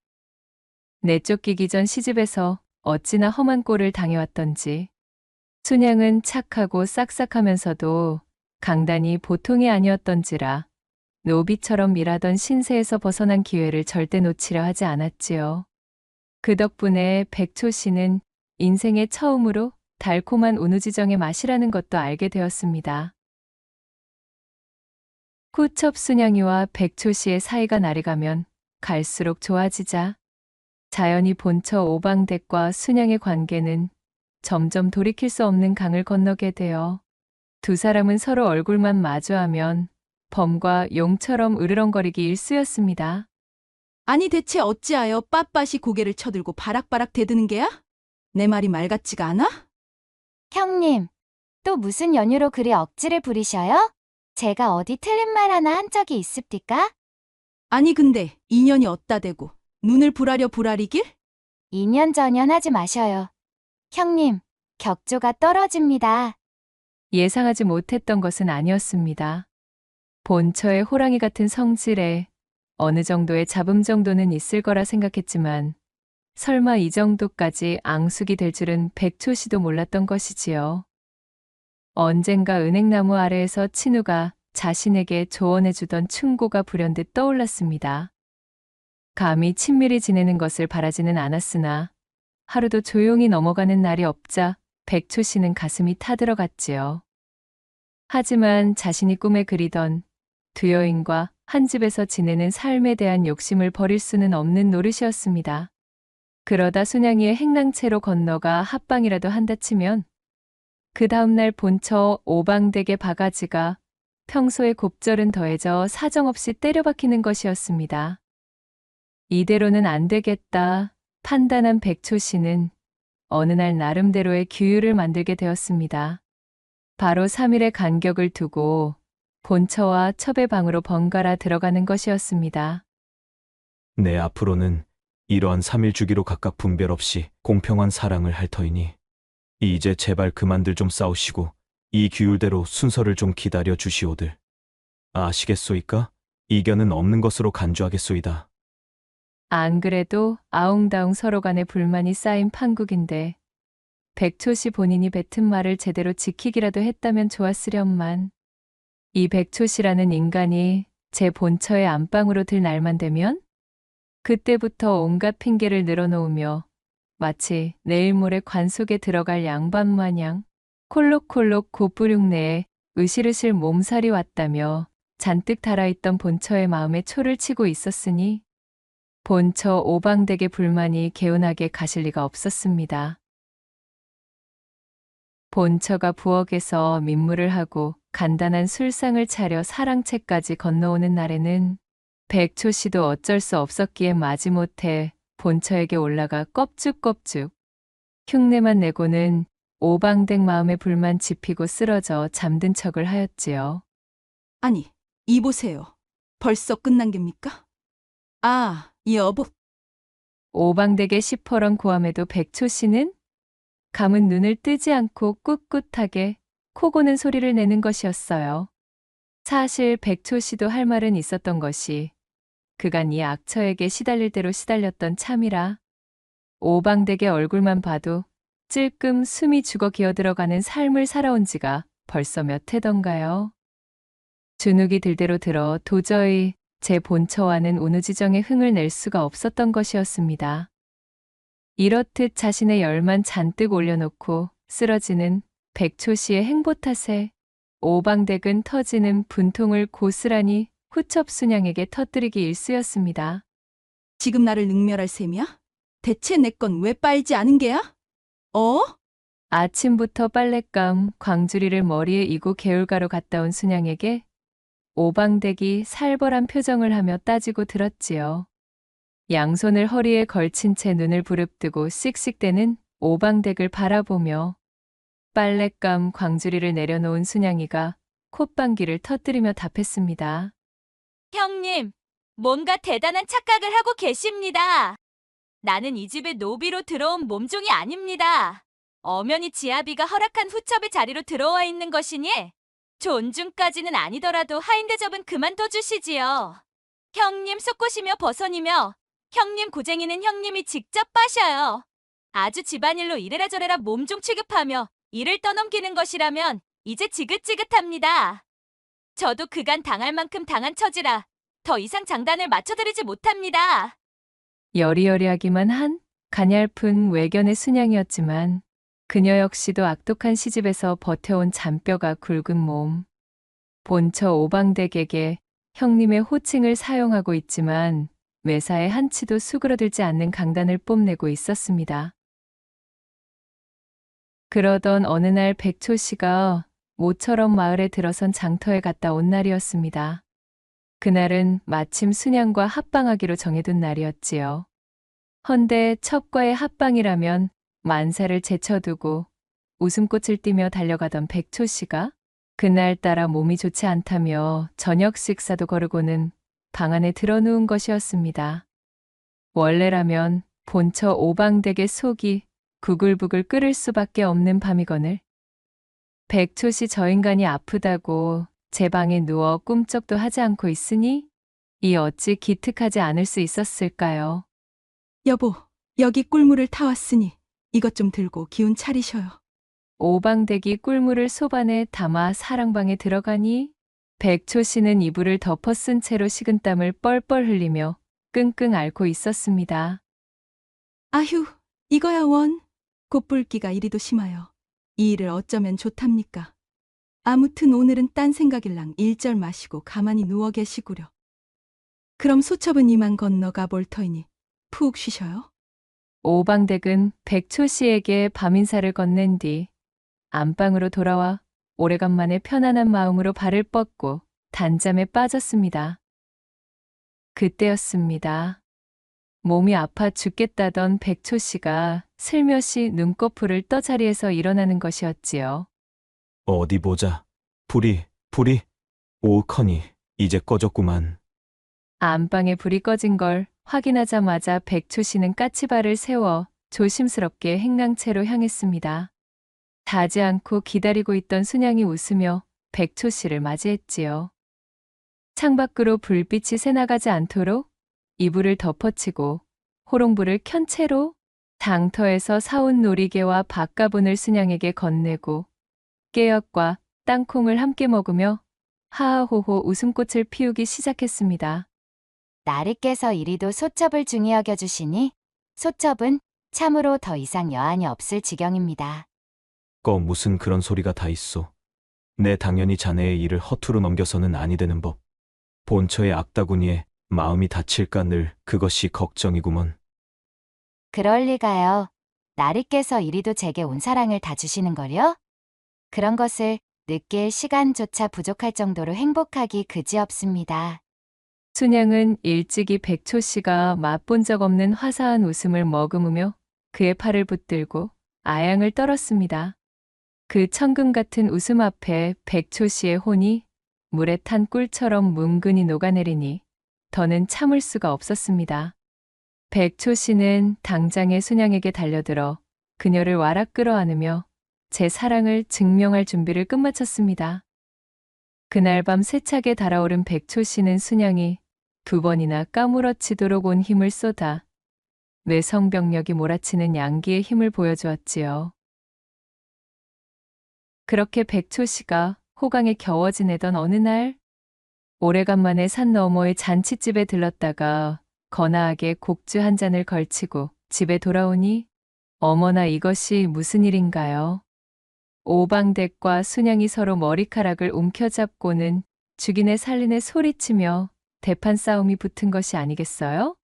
내쫓기기 전 시집에서 어찌나 험한 꼴을 당해왔던지 순양은 착하고 싹싹하면서도 강단이 보통이 아니었던지라 노비처럼 일하던 신세에서 벗어난 기회를 절대 놓치려 하지 않았지요. 그 덕분에 백초 씨는 인생의 처음으로 달콤한 운우지정의 맛이라는 것도 알게 되었습니다. 후첩 순양이와 백초 씨의 사이가 날이 가면 갈수록 좋아지자 자연히 본처 오방댁과 순양의 관계는 점점 돌이킬 수 없는 강을 건너게 되어 두 사람은 서로 얼굴만 마주하면 범과 용처럼 으르렁거리기 일쑤였습니다. 아니 대체 어찌하여 빳빳이 고개를 쳐들고 바락바락 대드는 게야? 내 말이 말 같지가 않아? 형님, 또 무슨 연유로 그리 억지를 부리셔요? 제가 어디 틀린 말 하나 한 적이 있습니까? 아니 근데 인연이 어따 대고 눈을 불하려 불아리길? 2년 전연 하지 마셔요. 형님, 격조가 떨어집니다. 예상하지 못했던 것은 아니었습니다. 본처의 호랑이 같은 성질에 어느 정도의 잡음 정도는 있을 거라 생각했지만 설마 이 정도까지 앙숙이 될 줄은 백초 씨도 몰랐던 것이지요. 언젠가 은행나무 아래에서 친우가 자신에게 조언해주던 충고가 불현듯 떠올랐습니다. 감히 친밀히 지내는 것을 바라지는 않았으나 하루도 조용히 넘어가는 날이 없자 백초 씨는 가슴이 타들어갔지요. 하지만 자신이 꿈에 그리던 두 여인과 한 집에서 지내는 삶에 대한 욕심을 버릴 수는 없는 노릇이었습니다. 그러다 순양이의 행랑채로 건너가 합방이라도 한다 치면 그 다음날 본처 오방댁의 바가지가 평소의 곱절은 더해져 사정없이 때려박히는 것이었습니다. 이대로는 안 되겠다 판단한 백초 씨는 어느 날 나름대로의 규율을 만들게 되었습니다. 바로 3일의 간격을 두고 본처와 첩의 방으로 번갈아 들어가는 것이었습니다. 내 앞으로는 이러한 3일 주기로 각각 분별 없이 공평한 사랑을 할 터이니 이제 제발 그만들 좀 싸우시고 이 규율대로 순서를 좀 기다려 주시오들. 아시겠소이까? 이견은 없는 것으로 간주하겠소이다. 안 그래도 아웅다웅 서로 간에 불만이 쌓인 판국인데 백초 씨 본인이 뱉은 말을 제대로 지키기라도 했다면 좋았으련만 이 백초 씨라는 인간이 제 본처의 안방으로 들 날만 되면 그때부터 온갖 핑계를 늘어놓으며 마치 내일 모레 관 속에 들어갈 양반 마냥 콜록콜록 곱부륙내에 으실으실 몸살이 왔다며 잔뜩 달아있던 본처의 마음에 초를 치고 있었으니 본처 오방댁의 불만이 개운하게 가실 리가 없었습니다. 본처가 부엌에서 민물을 하고 간단한 술상을 차려 사랑채까지 건너오는 날에는 백초 씨도 어쩔 수 없었기에 마지못해 본처에게 올라가 껍죽껍죽 흉내만 내고는 오방댁 마음의 불만 지피고 쓰러져 잠든 척을 하였지요. 아니 이보세요. 벌써 끝난 geb니까? 아, 여보. 오방댁의 시퍼런 고함에도 백초 씨는 감은 눈을 뜨지 않고 꿋꿋하게 코 고는 소리를 내는 것이었어요. 사실 백초 씨도 할 말은 있었던 것이 그간 이 악처에게 시달릴 대로 시달렸던 참이라 오방댁의 얼굴만 봐도 찔끔 숨이 죽어 기어들어가는 삶을 살아온 지가 벌써 몇 해던가요. 주눅이 들대로 들어 도저히 제 본처와는 운우지정의 흥을 낼 수가 없었던 것이었습니다. 이렇듯 자신의 열만 잔뜩 올려놓고 쓰러지는 백초 씨의 행보 탓에 오방댁은 터지는 분통을 고스란히 후첩순양에게 터뜨리기 일쑤였습니다. 지금 나를 능멸할 셈이야? 대체 내 건 왜 빨지 않은 게야? 아침부터 빨랫감, 광주리를 머리에 이고 개울가로 갔다 온 순양에게 오방댁이 살벌한 표정을 하며 따지고 들었지요. 양손을 허리에 걸친 채 눈을 부릅뜨고 씩씩대는 오방댁을 바라보며 빨랫감, 광주리를 내려놓은 순양이가 콧방귀를 터뜨리며 답했습니다. 형님, 뭔가 대단한 착각을 하고 계십니다. 나는 이 집에 노비로 들어온 몸종이 아닙니다. 엄연히 지아비가 허락한 후첩의 자리로 들어와 있는 것이니 존중까지는 아니더라도 하인 대접은 그만둬 주시지요. 형님 속고시며 버선이며 형님 고쟁이는 형님이 직접 빠셔요. 아주 집안일로 이래라 저래라 몸종 취급하며 일을 떠넘기는 것이라면 이제 지긋지긋합니다. 저도 그간 당할 만큼 당한 처지라 더 이상 장단을 맞춰드리지 못합니다. 여리여리하기만 한 가냘픈 외견의 순양이었지만 그녀 역시도 악독한 시집에서 버텨온 잔뼈가 굵은 몸. 본처 오방댁에게 형님의 호칭을 사용하고 있지만 매사에 한치도 수그러들지 않는 강단을 뽐내고 있었습니다. 그러던 어느 날 백초 씨가 모처럼 마을에 들어선 장터에 갔다 온 날이었습니다. 그날은 마침 순양과 합방하기로 정해둔 날이었지요. 헌데 첩과의 합방이라면 만사를 제쳐두고 웃음꽃을 띠며 달려가던 백초 씨가 그날따라 몸이 좋지 않다며 저녁 식사도 거르고는 방 안에 들어누운 것이었습니다. 원래라면 본처 오방댁의 속이 구글부글 끓을 수밖에 없는 밤이거늘 백초 씨 저 인간이 아프다고 제 방에 누워 꿈쩍도 하지 않고 있으니 이 어찌 기특하지 않을 수 있었을까요? 여보, 여기 꿀물을 타왔으니 이것 좀 들고 기운 차리셔요. 오방댁이 꿀물을 소반에 담아 사랑방에 들어가니 백초 씨는 이불을 덮어 쓴 채로 식은땀을 뻘뻘 흘리며 끙끙 앓고 있었습니다. 아휴, 이거야 원. 곧불기가 이리도 심하여. 이 일을 어쩌면 좋답니까? 아무튼 오늘은 딴 생각일랑 일절 마시고 가만히 누워 계시구려. 그럼 소첩은 이만 건너가 볼 터이니 푹 쉬셔요. 오방댁은 백초 씨에게 밤인사를 건넨 뒤 안방으로 돌아와 오래간만에 편안한 마음으로 발을 뻗고 단잠에 빠졌습니다. 그때였습니다. 몸이 아파 죽겠다던 백초 씨가 슬며시 눈꺼풀을 떠 자리에서 일어나는 것이었지요. 어디 보자. 불이. 오커니 이제 꺼졌구만. 안방에 불이 꺼진 걸 확인하자마자 백초 씨는 까치발을 세워 조심스럽게 행랑채로 향했습니다. 자지 않고 기다리고 있던 순양이 웃으며 백초 씨를 맞이했지요. 창밖으로 불빛이 새나가지 않도록 이불을 덮어치고 호롱불을 켠 채로 장터에서 사온 놀이개와 밥가분을 순양에게 건네고 깨역과 땅콩을 함께 먹으며 하하호호 웃음꽃을 피우기 시작했습니다. 나리께서 이리도 소첩을 중히 여겨주시니 소첩은 참으로 더 이상 여한이 없을 지경입니다. 무슨 그런 소리가 다 있소. 내 당연히 자네의 일을 허투루 넘겨서는 아니 되는 법. 본처의 악다구니에 마음이 다칠까 늘 그것이 걱정이구먼. 그럴 리가요. 나리께서 이리도 제게 온 사랑을 다 주시는 걸요? 그런 것을 느낄 시간조차 부족할 정도로 행복하기 그지없습니다. 순양은 일찍이 백초 씨가 맛본 적 없는 화사한 웃음을 머금으며 그의 팔을 붙들고 아양을 떨었습니다. 그 천금 같은 웃음 앞에 백초 씨의 혼이 물에 탄 꿀처럼 뭉근히 녹아내리니 더는 참을 수가 없었습니다. 백초 씨는 당장에 순양에게 달려들어 그녀를 와락 끌어안으며 제 사랑을 증명할 준비를 끝마쳤습니다. 그날 밤 세차게 달아오른 백초 씨는 순양이 2번이나 까무러치도록 온 힘을 쏟아 뇌성병력이 몰아치는 양기의 힘을 보여주었지요. 그렇게 백초 씨가 호강에 겨워 지내던 어느 날 오래간만에 산 너머의 잔치집에 들렀다가 거나하게 곡주 한 잔을 걸치고 집에 돌아오니 어머나 이것이 무슨 일인가요? 오방댁과 순양이 서로 머리카락을 움켜잡고는 죽이네 살리네 소리치며 대판 싸움이 붙은 것이 아니겠어요?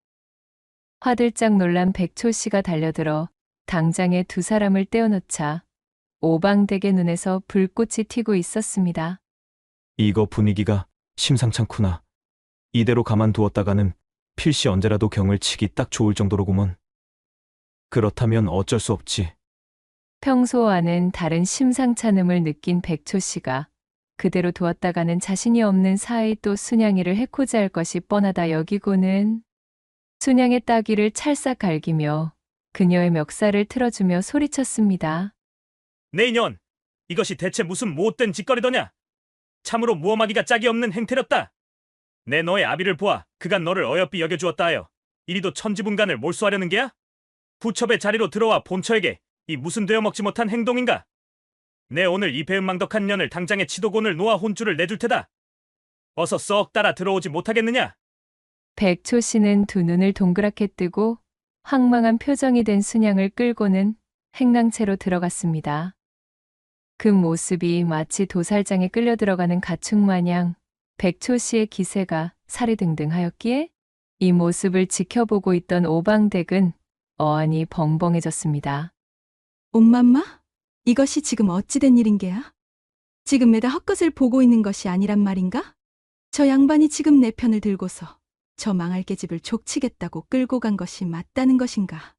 화들짝 놀란 백초 씨가 달려들어 당장에 2 사람을 떼어놓자 오방댁의 눈에서 불꽃이 튀고 있었습니다. 이거 분위기가 심상찮구나. 이대로 가만두었다가는 필시 언제라도 경을 치기 딱 좋을 정도로구먼. 그렇다면 어쩔 수 없지. 평소와는 다른 심상찮음을 느낀 백초 씨가 그대로 두었다가는 자신이 없는 사이 또 순양이를 해코지 할 것이 뻔하다 여기고는 순양의 따귀를 찰싹 갈기며 그녀의 멱살을 틀어주며 소리쳤습니다. 내 인연, 이것이 대체 무슨 못된 짓거리더냐? 참으로 무엄하기가 짝이 없는 행태였다. 내 너의 아비를 보아 그간 너를 어여삐 여겨주었다 하여 이리도 천지분간을 몰수하려는 게야? 부첩의 자리로 들어와 본처에게 이 무슨 되어먹지 못한 행동인가? 내 오늘 이 배은망덕한 년을 당장에 치도곤을 놓아 혼주를 내줄 테다. 어서 썩 따라 들어오지 못하겠느냐? 백초 씨는 두 눈을 동그랗게 뜨고 황망한 표정이 된 순양을 끌고는 행랑채로 들어갔습니다. 그 모습이 마치 도살장에 끌려 들어가는 가축 마냥 백초 씨의 기세가 사리등등하였기에 이 모습을 지켜보고 있던 오방댁은 어안이 벙벙해졌습니다. 엄맘마? 이것이 지금 어찌된 일인게야? 지금 매다 헛것을 보고 있는 것이 아니란 말인가? 저 양반이 지금 내 편을 들고서 저 망할 계집을 족치겠다고 끌고 간 것이 맞다는 것인가?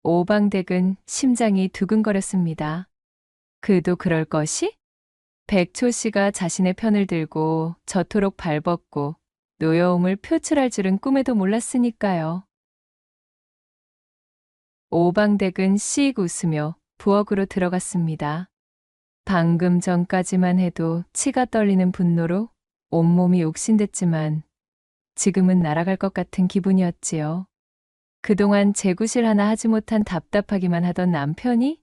오방댁은 심장이 두근거렸습니다. 그도 그럴 것이? 백초 씨가 자신의 편을 들고 저토록 발벗고 노여움을 표출할 줄은 꿈에도 몰랐으니까요. 오방댁은 씩 웃으며 부엌으로 들어갔습니다. 방금 전까지만 해도 치가 떨리는 분노로 온몸이 옥신댔지만 지금은 날아갈 것 같은 기분이었지요. 그동안 재구실 하나 하지 못한 답답하기만 하던 남편이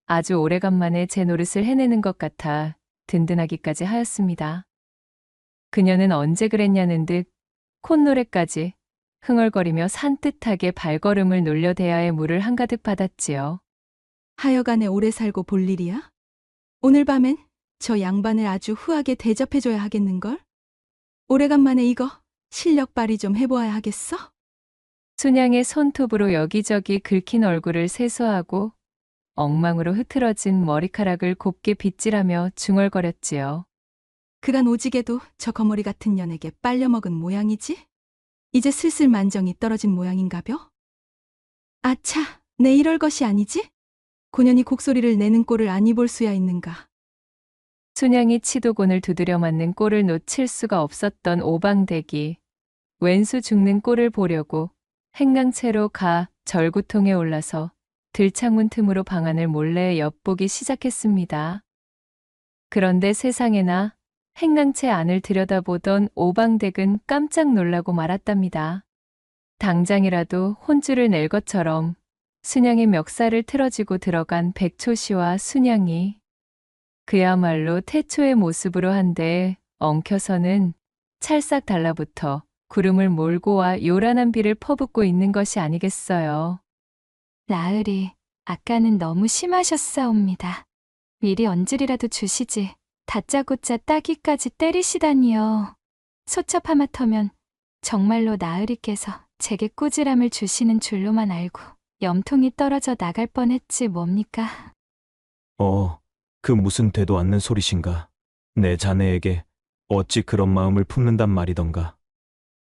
아주 오래간만에 제 노릇을 해내는 것 같아 든든하기까지 하였습니다. 그녀는 언제 그랬냐는 듯 콧노래까지 흥얼거리며 산뜻하게 발걸음을 놀려대야의 물을 한가득 받았지요. 하여간에 오래 살고 볼 일이야? 오늘 밤엔 저 양반을 아주 후하게 대접해줘야 하겠는걸? 오래간만에 이거 실력 발휘 좀 해보아야 하겠어? 순양의 손톱으로 여기저기 긁힌 얼굴을 세수하고 엉망으로 흐트러진 머리카락을 곱게 빗질하며 중얼거렸지요. 그간 오지게도 저 거머리 같은 년에게 빨려먹은 모양이지? 이제 슬슬 만정이 떨어진 모양인가벼? 아차, 내 이럴 것이 아니지? 고년이 곡소리를 내는 꼴을 아니 볼 수야 있는가? 순양이 치도곤을 두드려 맞는 꼴을 놓칠 수가 없었던 오방댁이 왼수 죽는 꼴을 보려고 행랑채로 가 절구통에 올라서 들창문 틈으로 방안을 몰래 엿보기 시작했습니다. 그런데 세상에나 행랑채 안을 들여다보던 오방댁은 깜짝 놀라고 말았답니다. 당장이라도 혼주를 낼 것처럼 순양의 멱살을 틀어지고 들어간 백초 씨와 순양이 그야말로 태초의 모습으로 한데 엉켜서는 찰싹 달라붙어 구름을 몰고 와 요란한 비를 퍼붓고 있는 것이 아니겠어요. 나으리, 아까는 너무 심하셨사옵니다. 미리 언질이라도 주시지. 다짜고짜 따귀까지 때리시다니요. 소첩 하마터면 정말로 나으리께서 제게 꾸지람을 주시는 줄로만 알고 염통이 떨어져 나갈 뻔했지 뭡니까? 그 무슨 되도 않는 소리신가? 내 자네에게 어찌 그런 마음을 품는단 말이던가.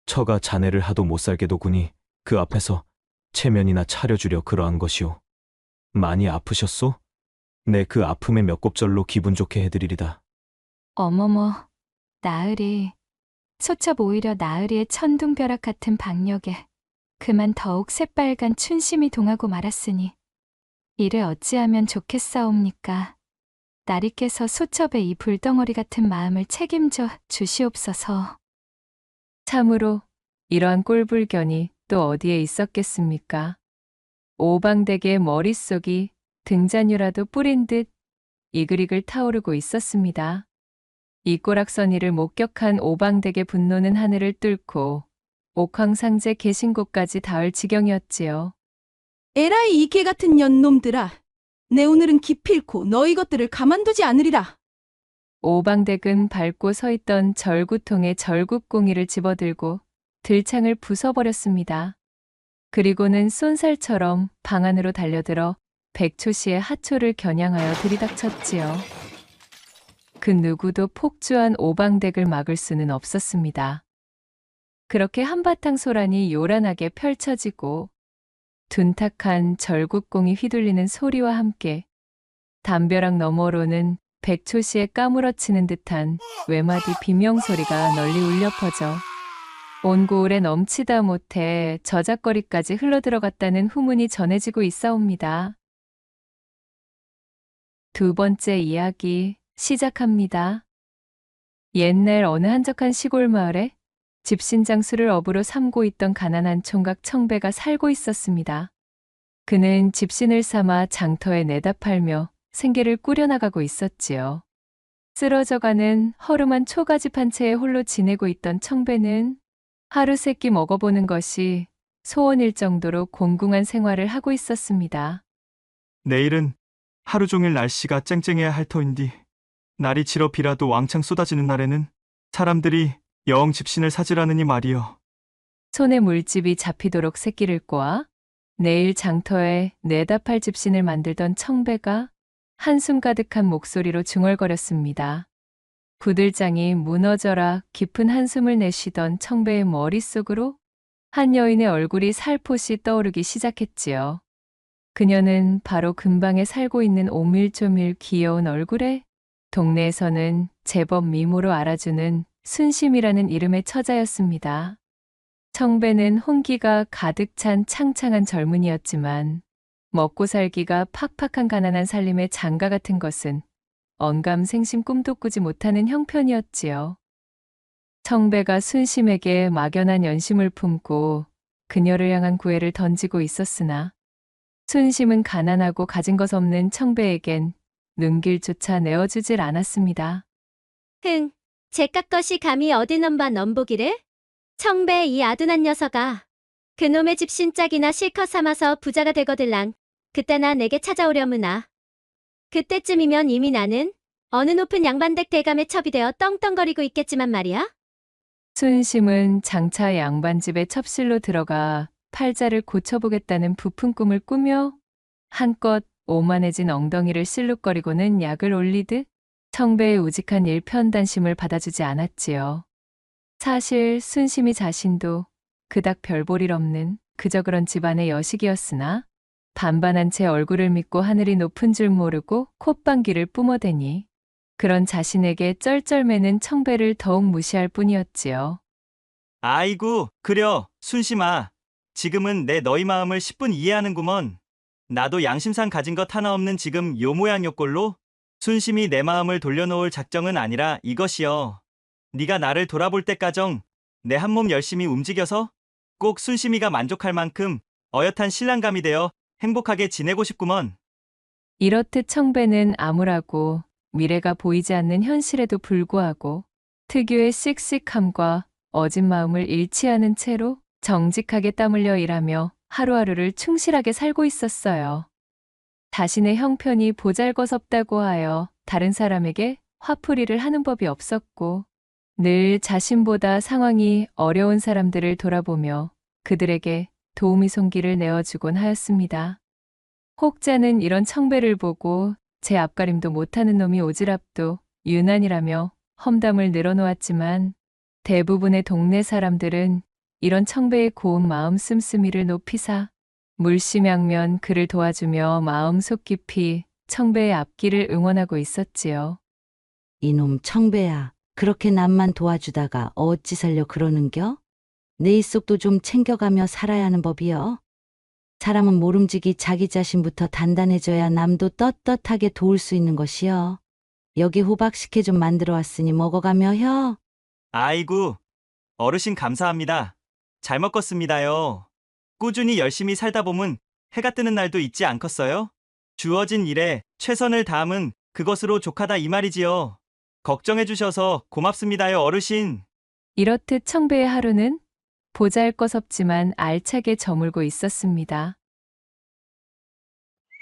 처가 자네를 하도 못살게도구니 그 앞에서 체면이나 차려주려 그러한 것이오. 많이 아프셨소? 내 그 아픔의 몇 곱절로 기분 좋게 해드리리다. 어머머, 나으리. 소첩 오히려 나으리의 천둥벼락 같은 박력에 그만 더욱 새빨간 춘심이 동하고 말았으니 이를 어찌하면 좋겠사옵니까? 나리께서 소첩의 이 불덩어리 같은 마음을 책임져 주시옵소서. 참으로 이러한 꼴불견이 또 어디에 있었겠습니까? 오방댁의 머릿속이 등잔유라도 뿌린 듯 이글이글 타오르고 있었습니다. 이 꼬락서니를 목격한 오방댁의 분노는 하늘을 뚫고 옥황상제 계신 곳까지 닿을 지경이었지요. 에라이 이 개 같은 년놈들아. 내 오늘은 기필코 너희 것들을 가만두지 않으리라. 오방댁은 밟고 서 있던 절구통에 절구꽁이를 집어들고 들창을 부숴버렸습니다. 그리고는 쏜살처럼 방 안으로 달려들어 백초 씨의 하초를 겨냥하여 들이닥쳤지요. 그 누구도 폭주한 오방댁을 막을 수는 없었습니다. 그렇게 한바탕 소란이 요란하게 펼쳐지고 둔탁한 절구꽁이 휘둘리는 소리와 함께 담벼락 너머로는 백초 씨의 까무러치는 듯한 외마디 비명소리가 널리 울려 퍼져 온 고을에 넘치다 못해 저작거리까지 흘러들어갔다는 후문이 전해지고 있사옵니다. 두 번째 이야기 시작합니다. 옛날 어느 한적한 시골 마을에 집신장수를 업으로 삼고 있던 가난한 총각 청배가 살고 있었습니다. 그는 집신을 삼아 장터에 내다 팔며 생계를 꾸려나가고 있었지요. 쓰러져가는 허름한 초가집 한 채에 홀로 지내고 있던 청배는 하루 세끼 먹어보는 것이 소원일 정도로 공궁한 생활을 하고 있었습니다. 내일은 하루 종일 날씨가 쨍쨍해야 할 터인디 날이 지러 비라도 왕창 쏟아지는 날에는 사람들이 영 집신을 사지라느니 말이여. 손에 물집이 잡히도록 새끼를 꼬아 내일 장터에 내다 팔 집신을 만들던 청배가 한숨 가득한 목소리로 중얼거렸습니다. 구들장이 무너져라 깊은 한숨을 내쉬던 청배의 머릿속으로 한 여인의 얼굴이 살포시 떠오르기 시작했지요. 그녀는 바로 근방에 살고 있는 오밀조밀 귀여운 얼굴에 동네에서는 제법 미모로 알아주는 순심이라는 이름의 처자였습니다. 청배는 혼기가 가득 찬 창창한 젊은이였지만 먹고 살기가 팍팍한 가난한 살림의 장가 같은 것은 언감생심 꿈도 꾸지 못하는 형편이었지요. 청배가 순심에게 막연한 연심을 품고 그녀를 향한 구애를 던지고 있었으나 순심은 가난하고 가진 것 없는 청배에겐 눈길조차 내어주질 않았습니다. 흥, 제깟 것이 감히 어디 넘봐 넘보기를? 청배 이 아둔한 녀석아. 그놈의 집신짝이나 실컷 삼아서 부자가 되거들랑 그때나 내게 찾아오려무나. 그때쯤이면 이미 나는 어느 높은 양반댁 대감에 첩이되어 떵떵거리고 있겠지만 말이야. 순심은 장차 양반집에 첩실로 들어가 팔자를 고쳐보겠다는 부푼 꿈을 꾸며 한껏 오만해진 엉덩이를 실룩거리고는 약을 올리듯 청배의 우직한 일편단심을 받아주지 않았지요. 사실 순심이 자신도 그닥 별볼일 없는 그저 그런 집안의 여식이었으나 반반한 채 얼굴을 믿고 하늘이 높은 줄 모르고 콧방귀를 뿜어대니 그런 자신에게 쩔쩔매는 청배를 더욱 무시할 뿐이었지요. 아이고, 그려, 순심아. 지금은 내 너희 마음을 10분 이해하는구먼. 나도 양심상 가진 것 하나 없는 지금 요 모양 요 꼴로 순심이 내 마음을 돌려놓을 작정은 아니라 이것이여. 네가 나를 돌아볼 때까정 내 한 몸 열심히 움직여서 꼭 순심이가 만족할 만큼 어엿한 신랑감이 되어 행복하게 지내고 싶구먼. 이렇듯 청배는 암울하고 미래가 보이지 않는 현실에도 불구하고 특유의 씩씩함과 어진 마음을 잃지 않은 채로 정직하게 땀 흘려 일하며 하루하루를 충실하게 살고 있었어요. 자신의 형편이 보잘것없다고 하여 다른 사람에게 화풀이를 하는 법이 없었고 늘 자신보다 상황이 어려운 사람들을 돌아보며 그들에게 도우미 손길을 내어주곤 하였습니다. 혹자는 이런 청배를 보고 제 앞가림도 못하는 놈이 오지랖도 유난이라며 험담을 늘어놓았지만 대부분의 동네 사람들은 이런 청배의 고운 마음 씀씀이를 높이사 물심양면 그를 도와주며 마음 속 깊이 청배의 앞길을 응원하고 있었지요. 이놈 청배야, 그렇게 남만 도와주다가 어찌 살려 그러는겨? 내 입속도 좀 챙겨가며 살아야 하는 법이여. 사람은 모름지기 자기 자신부터 단단해져야 남도 떳떳하게 도울 수 있는 것이여. 여기 호박식혜 좀 만들어 왔으니 먹어가며 혀. 아이고, 어르신 감사합니다. 잘 먹겠습니다요. 꾸준히 열심히 살다 보면 해가 뜨는 날도 있지 않겠어요? 주어진 일에 최선을 다함은 그것으로 족하다 이 말이지요. 걱정해 주셔서 고맙습니다요, 어르신. 이렇듯 청배의 하루는 보잘것없지만 알차게 저물고 있었습니다.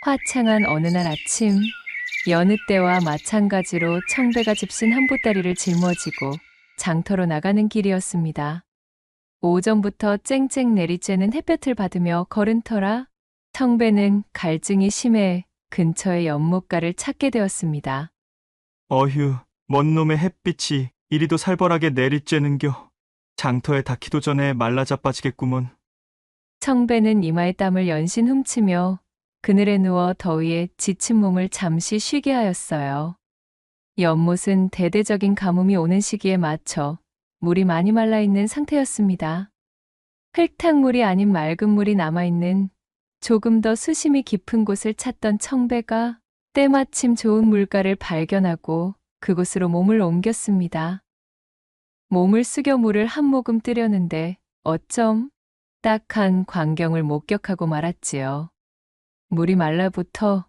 화창한 어느 날 아침, 여느 때와 마찬가지로 청배가 집신 한 보따리를 짊어지고 장터로 나가는 길이었습니다. 오전부터 쨍쨍 내리쬐는 햇볕을 받으며 걸은 터라 청배는 갈증이 심해 근처의 연못가를 찾게 되었습니다. 어휴, 먼 놈의 햇빛이 이리도 살벌하게 내리쬐는겨. 장터에 닿기도 전에 말라 자빠지겠구먼. 청배는 이마에 땀을 연신 훔치며 그늘에 누워 더위에 지친 몸을 잠시 쉬게 하였어요. 연못은 대대적인 가뭄이 오는 시기에 맞춰 물이 많이 말라 있는 상태였습니다. 흙탕물이 아닌 맑은 물이 남아있는 조금 더 수심이 깊은 곳을 찾던 청배가 때마침 좋은 물가를 발견하고 그곳으로 몸을 옮겼습니다. 몸을 숙여 물을 한 모금 뜨려는데 어쩜 딱한 광경을 목격하고 말았지요. 물이 말라붙어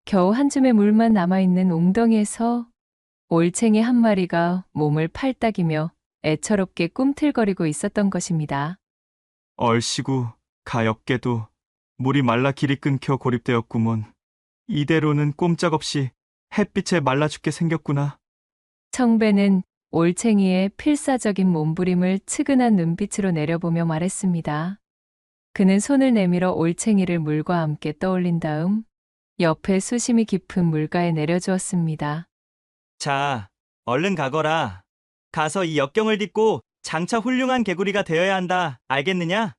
겨우 한 줌의 물만 남아있는 웅덩이에서 올챙이 한 마리가 몸을 팔딱이며 애처롭게 꿈틀거리고 있었던 것입니다. 얼씨구 가엾게도 물이 말라 길이 끊겨 고립되었구먼. 이대로는 꼼짝없이 햇빛에 말라 죽게 생겼구나. 청배는 올챙이의 필사적인 몸부림을 측은한 눈빛으로 내려보며 말했습니다. 그는 손을 내밀어 올챙이를 물과 함께 떠올린 다음 옆에 수심이 깊은 물가에 내려주었습니다. 자, 얼른 가거라. 가서 이 역경을 딛고 장차 훌륭한 개구리가 되어야 한다. 알겠느냐?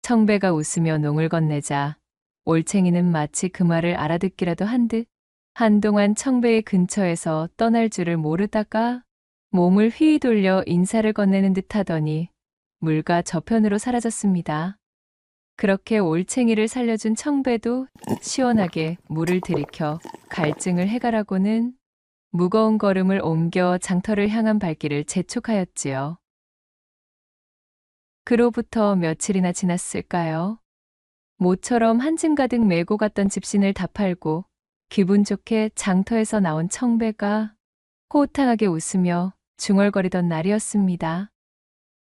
청배가 웃으며 농을 건네자 올챙이는 마치 그 말을 알아듣기라도 한 듯 한동안 청배의 근처에서 떠날 줄을 모르다가 몸을 휘휘 돌려 인사를 건네는 듯 하더니 물가 저편으로 사라졌습니다. 그렇게 올챙이를 살려준 청배도 시원하게 물을 들이켜 갈증을 해가라고는 무거운 걸음을 옮겨 장터를 향한 발길을 재촉하였지요. 그로부터 며칠이나 지났을까요? 모처럼 한 짐 가득 메고 갔던 집신을 다 팔고 기분 좋게 장터에서 나온 청배가 호탕하게 웃으며 중얼거리던 날이었습니다.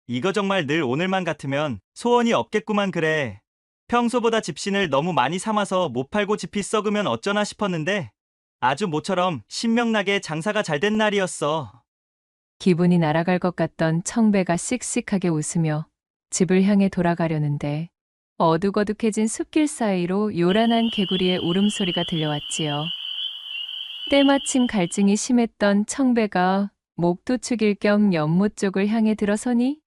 이거 정말 늘 오늘만 같으면 소원이 없겠구만 그래. 평소보다 집신을 너무 많이 삼아서 못 팔고 집이 썩으면 어쩌나 싶었는데 아주 모처럼 신명나게 장사가 잘 된 날이었어. 기분이 날아갈 것 같던 청배가 씩씩하게 웃으며 집을 향해 돌아가려는데 어둑어둑해진 숲길 사이로 요란한 개구리의 울음소리가 들려왔지요. 때마침 갈증이 심했던 청배가 목도 축일 겸 연못 쪽을 향해 들어서니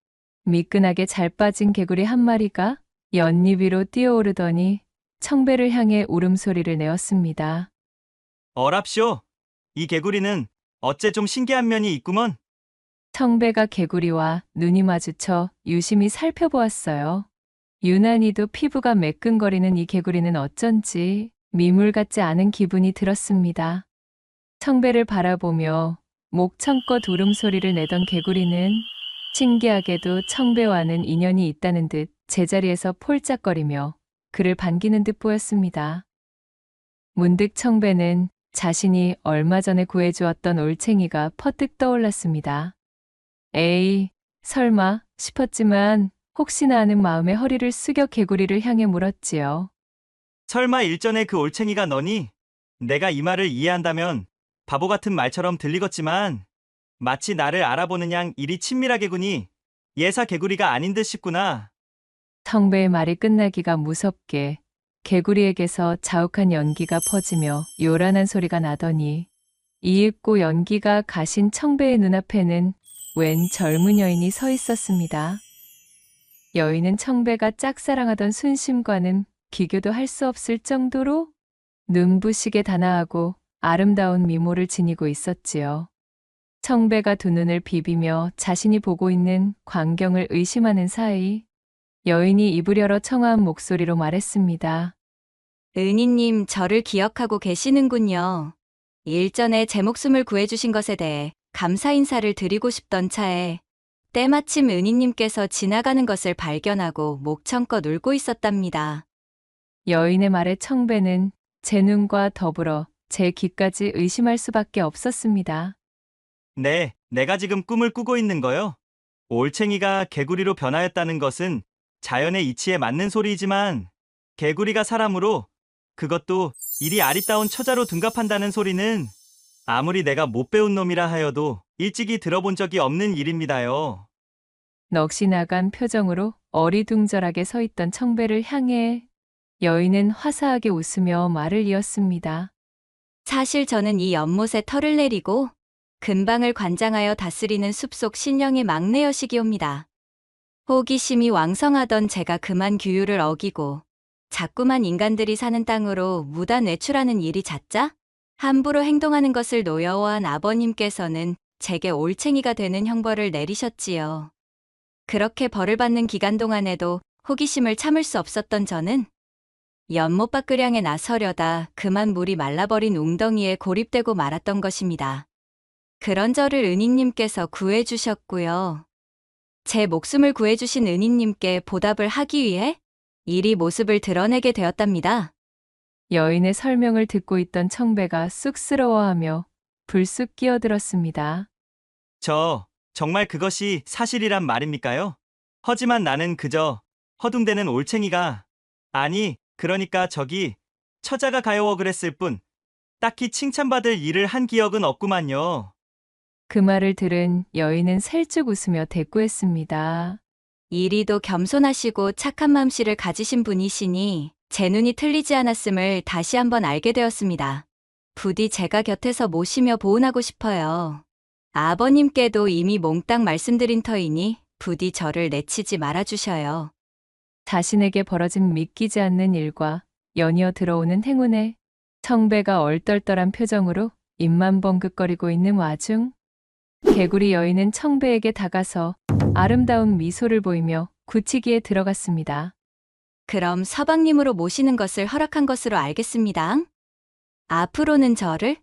미끈하게 잘 빠진 개구리 한 마리가 연잎 위로 뛰어오르더니 청배를 향해 울음소리를 내었습니다. 어랍쇼, 이 개구리는 어째 좀 신기한 면이 있구먼. 청배가 개구리와 눈이 마주쳐 유심히 살펴보았어요. 유난히도 피부가 매끈거리는 이 개구리는 어쩐지 미물 같지 않은 기분이 들었습니다. 청배를 바라보며 목청껏 울음소리를 내던 개구리는 신기하게도 청배와는 인연이 있다는 듯 제자리에서 폴짝거리며 그를 반기는 듯 보였습니다. 문득 청배는 자신이 얼마 전에 구해주었던 올챙이가 퍼뜩 떠올랐습니다. 에이, 설마 싶었지만 혹시나 하는 마음에 허리를 숙여 개구리를 향해 물었지요. 설마 일전에 그 올챙이가 너니? 내가 이 말을 이해한다면 바보 같은 말처럼 들리겠지만 마치 나를 알아보는 양 이리 친밀하게구니 예사 개구리가 아닌 듯 싶구나. 청배의 말이 끝나기가 무섭게 개구리에게서 자욱한 연기가 퍼지며 요란한 소리가 나더니 이윽고 연기가 가신 청배의 눈앞에는 웬 젊은 여인이 서 있었습니다. 여인은 청배가 짝사랑하던 순심과는 비교도 할 수 없을 정도로 눈부시게 단아하고 아름다운 미모를 지니고 있었지요. 청배가 두 눈을 비비며 자신이 보고 있는 광경을 의심하는 사이 여인이 입을 열어 청아한 목소리로 말했습니다. 은희님 저를 기억하고 계시는군요. 일전에 제 목숨을 구해주신 것에 대해 감사 인사를 드리고 싶던 차에 때마침 은희님께서 지나가는 것을 발견하고 목청껏 울고 있었답니다. 여인의 말에 청배는 제 눈과 더불어 제 귀까지 의심할 수밖에 없었습니다. 네, 내가 지금 꿈을 꾸고 있는 거요. 올챙이가 개구리로 변하였다는 것은 자연의 이치에 맞는 소리이지만 개구리가 사람으로 그것도 이리 아리따운 처자로 둔갑한다는 소리는 아무리 내가 못 배운 놈이라 하여도 일찍이 들어본 적이 없는 일입니다요. 넋이 나간 표정으로 어리둥절하게 서 있던 청배를 향해 여인은 화사하게 웃으며 말을 이었습니다. 사실 저는 이 연못에 털을 내리고 근방을 관장하여 다스리는 숲속 신령의 막내 여식이옵니다. 호기심이 왕성하던 제가 그만 규율을 어기고 자꾸만 인간들이 사는 땅으로 무단 외출하는 일이 잦자 함부로 행동하는 것을 노여워한 아버님께서는 제게 올챙이가 되는 형벌을 내리셨지요. 그렇게 벌을 받는 기간 동안에도 호기심을 참을 수 없었던 저는 연못밖을향에 나서려다 그만 물이 말라버린 웅덩이에 고립되고 말았던 것입니다. 그런 저를 은희님께서 구해주셨고요. 제 목숨을 구해주신 은희님께 보답을 하기 위해 이리 모습을 드러내게 되었답니다. 여인의 설명을 듣고 있던 청배가 쑥스러워하며 불쑥 끼어들었습니다. 정말 그것이 사실이란 말입니까요? 하지만 나는 그저 허둥대는 올챙이가, 아니, 그러니까 저기 처자가 가여워 그랬을 뿐 딱히 칭찬받을 일을 한 기억은 없구만요. 그 말을 들은 여인은 살짝 웃으며 대꾸했습니다. 이리도 겸손하시고 착한 마음씨를 가지신 분이시니 제 눈이 틀리지 않았음을 다시 한번 알게 되었습니다. 부디 제가 곁에서 모시며 보온하고 싶어요. 아버님께도 이미 몽땅 말씀드린 터이니 부디 저를 내치지 말아주셔요. 자신에게 벌어진 믿기지 않는 일과 연이어 들어오는 행운에 청배가 얼떨떨한 표정으로 입만 번긋거리고 있는 와중 개구리 여인은 청배에게 다가서 아름다운 미소를 보이며 굳히기에 들어갔습니다. 그럼 서방님으로 모시는 것을 허락한 것으로 알겠습니다. 앞으로는 저를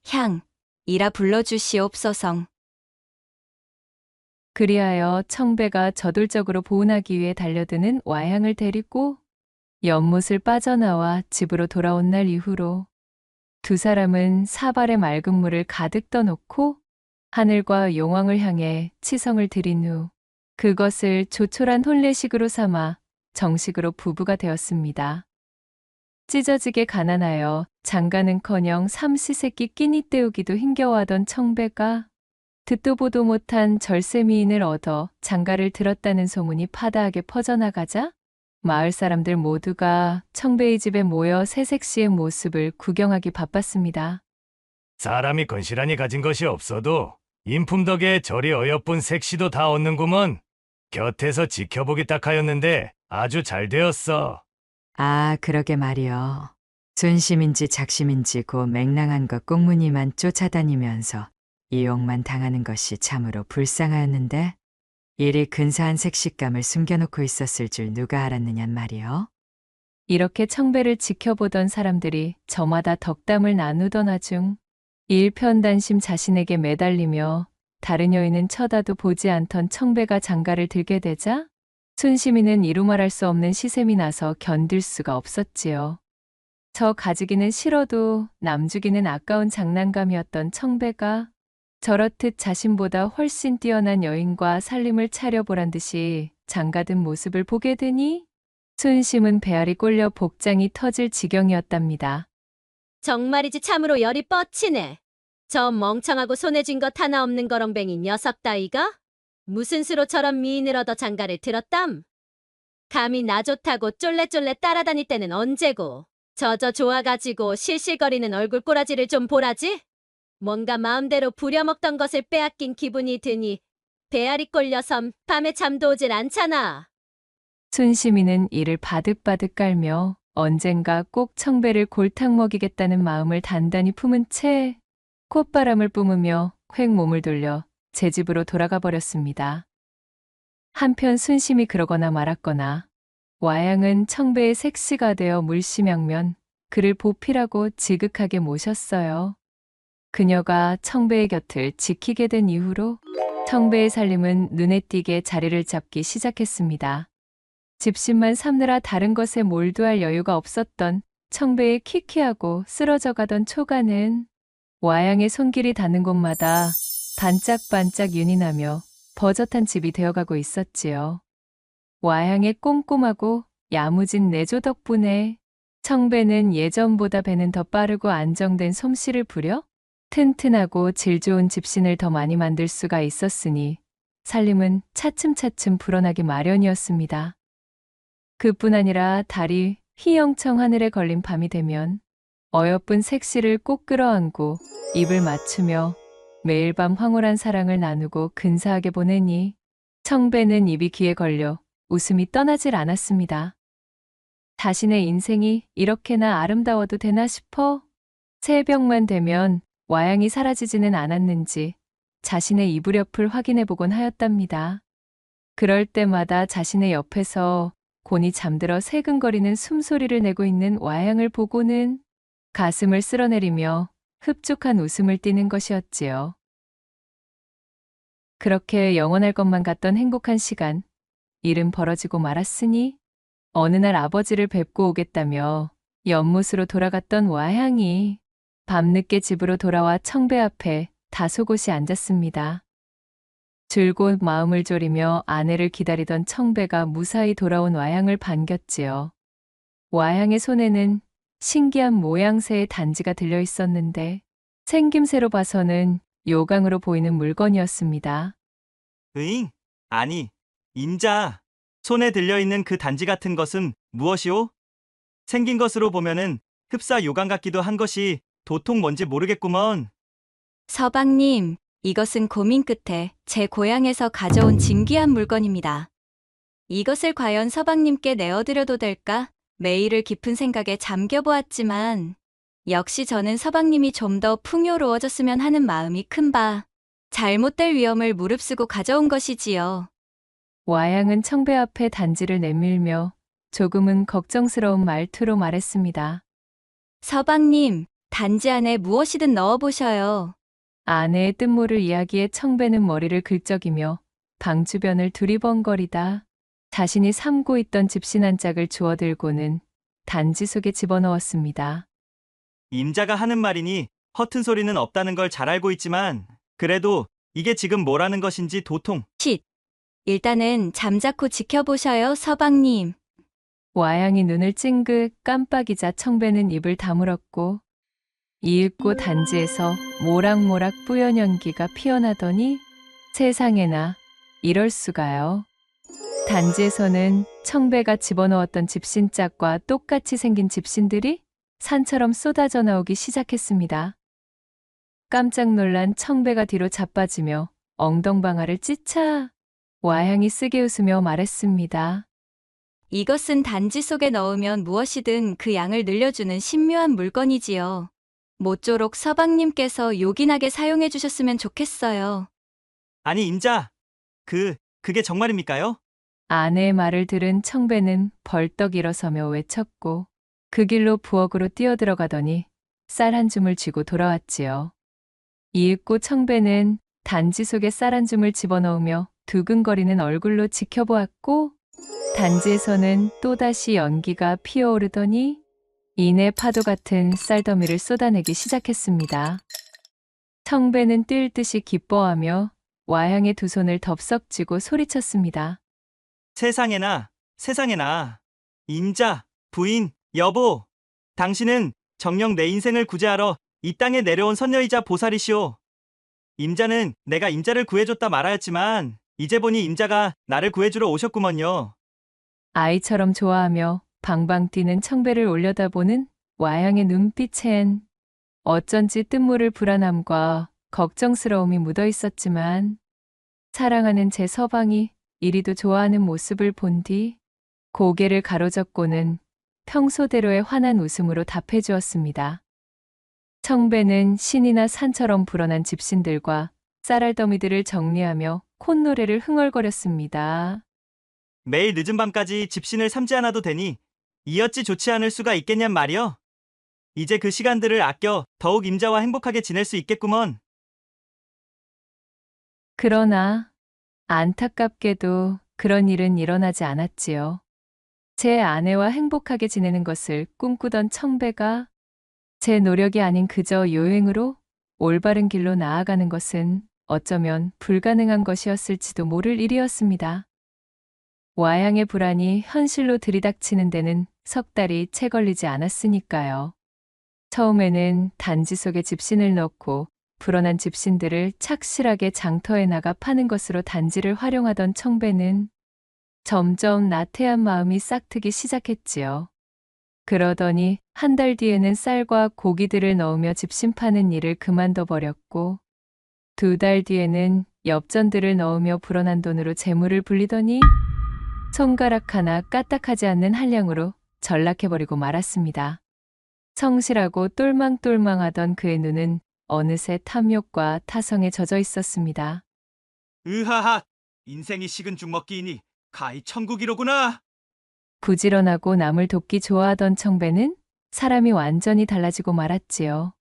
향이라 불러주시옵소서. 그리하여 청배가 저돌적으로 보온하기 위해 달려드는 와향을 데리고 연못을 빠져나와 집으로 돌아온 날 이후로 두 사람은 사발에 맑은 물을 가득 떠놓고 하늘과 용왕을 향해 치성을 드린 후 그것을 조촐한 혼례식으로 삼아 정식으로 부부가 되었습니다. 찢어지게 가난하여 장가는커녕 삼시세끼 끼니 때우기도 힘겨워하던 청배가 듣도 보도 못한 절세미인을 얻어 장가를 들었다는 소문이 파다하게 퍼져나가자 마을 사람들 모두가 청배의 집에 모여 새색시의 모습을 구경하기 바빴습니다. 사람이 건실하니 가진 것이 없어도 인품 덕에 저리 어여쁜 색시도 다 얻는구먼. 곁에서 지켜보기 딱 하였는데 아주 잘 되었어. 아, 그러게 말이여. 순심인지 작심인지 그 맹랑한 것 꽁무니만 쫓아다니면서 이용만 당하는 것이 참으로 불쌍하였는데 이리 근사한 색식감을 숨겨놓고 있었을 줄 누가 알았느냔 말이여. 이렇게 청배를 지켜보던 사람들이 저마다 덕담을 나누던 와중 일편단심 자신에게 매달리며 다른 여인은 쳐다도 보지 않던 청배가 장가를 들게 되자 순심이는 이루 말할 수 없는 시샘이 나서 견딜 수가 없었지요. 저 가지기는 싫어도 남주기는 아까운 장난감이었던 청배가 저렇듯 자신보다 훨씬 뛰어난 여인과 살림을 차려보란 듯이 장가든 모습을 보게 되니 순심은 배알이 꼴려 복장이 터질 지경이었답니다. 정말이지 참으로 열이 뻗치네. 저 멍청하고 손에 쥔 것 하나 없는 거렁뱅이 녀석 따위가? 무슨 수로 저런 미인을 얻어 장가를 들었담? 감히 나 좋다고 쫄래쫄래 따라다닐 때는 언제고? 저저 좋아가지고 실실거리는 얼굴 꼬라지를 좀 보라지? 뭔가 마음대로 부려먹던 것을 빼앗긴 기분이 드니 배알이 꼴려서 밤에 잠도 오질 않잖아. 순심이는 이를 바득바득 깔며 언젠가 꼭 청배를 골탕 먹이겠다는 마음을 단단히 품은 채 콧바람을 뿜으며 휙 몸을 돌려 제 집으로 돌아가 버렸습니다. 한편 순심이 그러거나 말았거나 와양은 청배의 색시가 되어 물심양면 그를 보필하고 지극하게 모셨어요. 그녀가 청배의 곁을 지키게 된 이후로 청배의 살림은 눈에 띄게 자리를 잡기 시작했습니다. 집신만 삼느라 다른 것에 몰두할 여유가 없었던 청배의 키키하고 쓰러져가던 초가는 와양의 손길이 닿는 곳마다 반짝반짝 윤이 나며 버젓한 집이 되어가고 있었지요. 와양의 꼼꼼하고 야무진 내조 덕분에 청배는 예전보다 배는 더 빠르고 안정된 솜씨를 부려 튼튼하고 질 좋은 집신을 더 많이 만들 수가 있었으니 살림은 차츰차츰 불어나기 마련이었습니다. 그뿐 아니라 달이 휘영청 하늘에 걸린 밤이 되면 어여쁜 색시를 꼭 끌어안고 입을 맞추며 매일 밤 황홀한 사랑을 나누고 근사하게 보내니 청배는 입이 귀에 걸려 웃음이 떠나질 않았습니다. 자신의 인생이 이렇게나 아름다워도 되나 싶어 새벽만 되면 와양이 사라지지는 않았는지 자신의 이불 옆을 확인해보곤 하였답니다. 그럴 때마다 자신의 옆에서 곤히 잠들어 새근거리는 숨소리를 내고 있는 와양을 보고는 가슴을 쓸어내리며 흡족한 웃음을 띠는 것이었지요. 그렇게 영원할 것만 같던 행복한 시간, 일은 벌어지고 말았으니 어느 날 아버지를 뵙고 오겠다며 연못으로 돌아갔던 와향이 밤늦게 집으로 돌아와 청배 앞에 다소곳이 앉았습니다. 줄곧 마음을 졸이며 아내를 기다리던 청배가 무사히 돌아온 와향을 반겼지요. 와향의 손에는 신기한 모양새의 단지가 들려 있었는데 생김새로 봐서는 요강으로 보이는 물건이었습니다. 으잉? 아니, 임자. 손에 들려있는 그 단지 같은 것은 무엇이오? 생긴 것으로 보면은 흡사 요강 같기도 한 것이 도통 뭔지 모르겠구먼. 서방님, 이것은 고민 끝에 제 고향에서 가져온 진귀한 물건입니다. 이것을 과연 서방님께 내어드려도 될까? 매일을 깊은 생각에 잠겨보았지만 역시 저는 서방님이 좀 더 풍요로워졌으면 하는 마음이 큰 바 잘못될 위험을 무릅쓰고 가져온 것이지요. 와양은 청배 앞에 단지를 내밀며 조금은 걱정스러운 말투로 말했습니다. 서방님, 단지 안에 무엇이든 넣어보셔요. 아내의 뜻모를 이야기에 청배는 머리를 긁적이며 방 주변을 두리번거리다 자신이 삼고 있던 집신 한 짝을 주워들고는 단지 속에 집어넣었습니다. 임자가 하는 말이니 허튼 소리는 없다는 걸 잘 알고 있지만 그래도 이게 지금 뭐라는 것인지 도통. 쉿! 일단은 잠자코 지켜보셔요, 서방님. 와양이 눈을 찡긋 깜빡이자 청배는 입을 다물었고 이윽고 단지에서 모락모락 뿌연 연기가 피어나더니 세상에나 이럴 수가요. 단지에서는 청배가 집어넣었던 집신짝과 똑같이 생긴 집신들이 산처럼 쏟아져 나오기 시작했습니다. 깜짝 놀란 청배가 뒤로 자빠지며 엉덩방아를 찢자 와향이 쓰게 웃으며 말했습니다. 이것은 단지 속에 넣으면 무엇이든 그 양을 늘려주는 신묘한 물건이지요. 모쪼록 서방님께서 요긴하게 사용해 주셨으면 좋겠어요. 아니, 임자. 그게 정말입니까요? 아내의 말을 들은 청배는 벌떡 일어서며 외쳤고 그 길로 부엌으로 뛰어들어가더니 쌀 한 줌을 쥐고 돌아왔지요. 이윽고 청배는 단지 속에 쌀 한 줌을 집어넣으며 두근거리는 얼굴로 지켜보았고 단지에서는 또다시 연기가 피어오르더니 이내 파도 같은 쌀더미를 쏟아내기 시작했습니다. 청배는 뛸 듯이 기뻐하며 와향의 두 손을 덥석 쥐고 소리쳤습니다. 세상에나. 임자, 부인, 여보. 당신은 정녕 내 인생을 구제하러 이 땅에 내려온 선녀이자 보살이시오. 임자는 내가 임자를 구해줬다 말하였지만 이제 보니 임자가 나를 구해주러 오셨구먼요. 아이처럼 좋아하며 방방 뛰는 청배를 올려다보는 와양의 눈빛엔 어쩐지 뜻모를 불안함과 걱정스러움이 묻어 있었지만 사랑하는 제 서방이 이리도 좋아하는 모습을 본 뒤 고개를 가로젓고는 평소대로의 환한 웃음으로 답해 주었습니다. 청배는 신이나 산처럼 불어난 집신들과 쌀알더미들을 정리하며 콧노래를 흥얼거렸습니다. 매일 늦은 밤까지 집신을 삼지 않아도 되니 이 어찌 좋지 않을 수가 있겠냔 말이여. 이제 그 시간들을 아껴 더욱 임자와 행복하게 지낼 수 있겠구먼. 그러나 안타깝게도 그런 일은 일어나지 않았지요. 제 아내와 행복하게 지내는 것을 꿈꾸던 청배가 제 노력이 아닌 그저 요행으로 올바른 길로 나아가는 것은 어쩌면 불가능한 것이었을지도 모를 일이었습니다. 와양의 불안이 현실로 들이닥치는 데는 석 달이 채 걸리지 않았으니까요. 처음에는 단지 속에 집신을 넣고 불어난 집신들을 착실하게 장터에 나가 파는 것으로 단지를 활용하던 청배는 점점 나태한 마음이 싹트기 시작했지요. 그러더니 한 달 뒤에는 쌀과 고기들을 넣으며 집신 파는 일을 그만둬 버렸고 2달 뒤에는 엽전들을 넣으며 불어난 돈으로 재물을 불리더니 손가락 하나 까딱하지 않는 한량으로 전락해버리고 말았습니다. 성실하고 똘망똘망하던 그의 눈은 어느새 탐욕과 타성에 젖어 있었습니다. 으하하, 인생이 식은 죽먹기이니 가히 천국이로구나. 부지런하고 남을 돕기 좋아하던 청배는 사람이 완전히 달라지고 말았지요.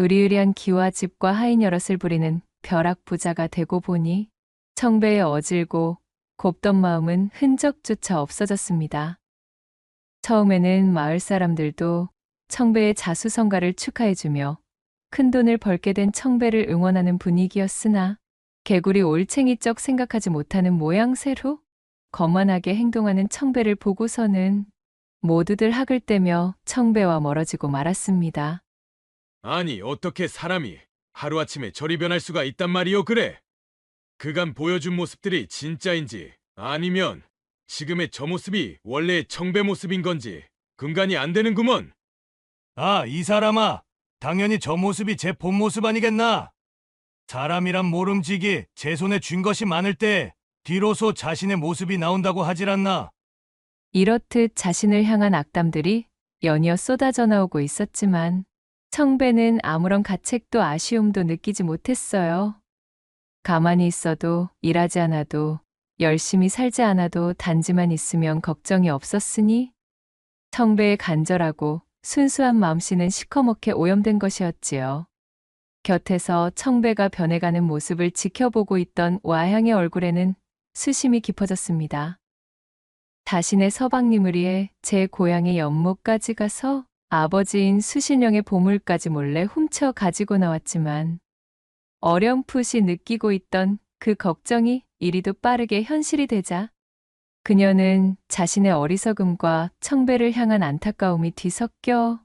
으리으리한 기와 집과 하인 여럿을 부리는 벼락 부자가 되고 보니 청배의 어질고 곱던 마음은 흔적조차 없어졌습니다. 처음에는 마을 사람들도 청배의 자수성가를 축하해주며 큰돈을 벌게 된 청배를 응원하는 분위기였으나 개구리 올챙이적 생각하지 못하는 모양새로 거만하게 행동하는 청배를 보고서는 모두들 학을 떼며 청배와 멀어지고 말았습니다. 아니, 어떻게 사람이 하루아침에 저리 변할 수가 있단 말이오, 그래? 그간 보여준 모습들이 진짜인지 아니면 지금의 저 모습이 원래의 청배 모습인 건지 금간이 안 되는구먼. 아, 이 사람아. 당연히 저 모습이 제 본 모습 아니겠나? 사람이란 모름지기 제 손에 쥔 것이 많을 때 뒤로서 자신의 모습이 나온다고 하질 않나? 이렇듯 자신을 향한 악담들이 연이어 쏟아져 나오고 있었지만 청배는 아무런 가책도 아쉬움도 느끼지 못했어요. 가만히 있어도 일하지 않아도 열심히 살지 않아도 단지만 있으면 걱정이 없었으니 청배의 간절하고 순수한 마음씨는 시커멓게 오염된 것이었지요. 곁에서 청배가 변해가는 모습을 지켜보고 있던 와향의 얼굴에는 수심이 깊어졌습니다. 자신의 서방님을 위해 제 고향의 연못까지 가서 아버지인 수신령의 보물까지 몰래 훔쳐 가지고 나왔지만 어렴풋이 느끼고 있던 그 걱정이 이리도 빠르게 현실이 되자 그녀는 자신의 어리석음과 청배를 향한 안타까움이 뒤섞여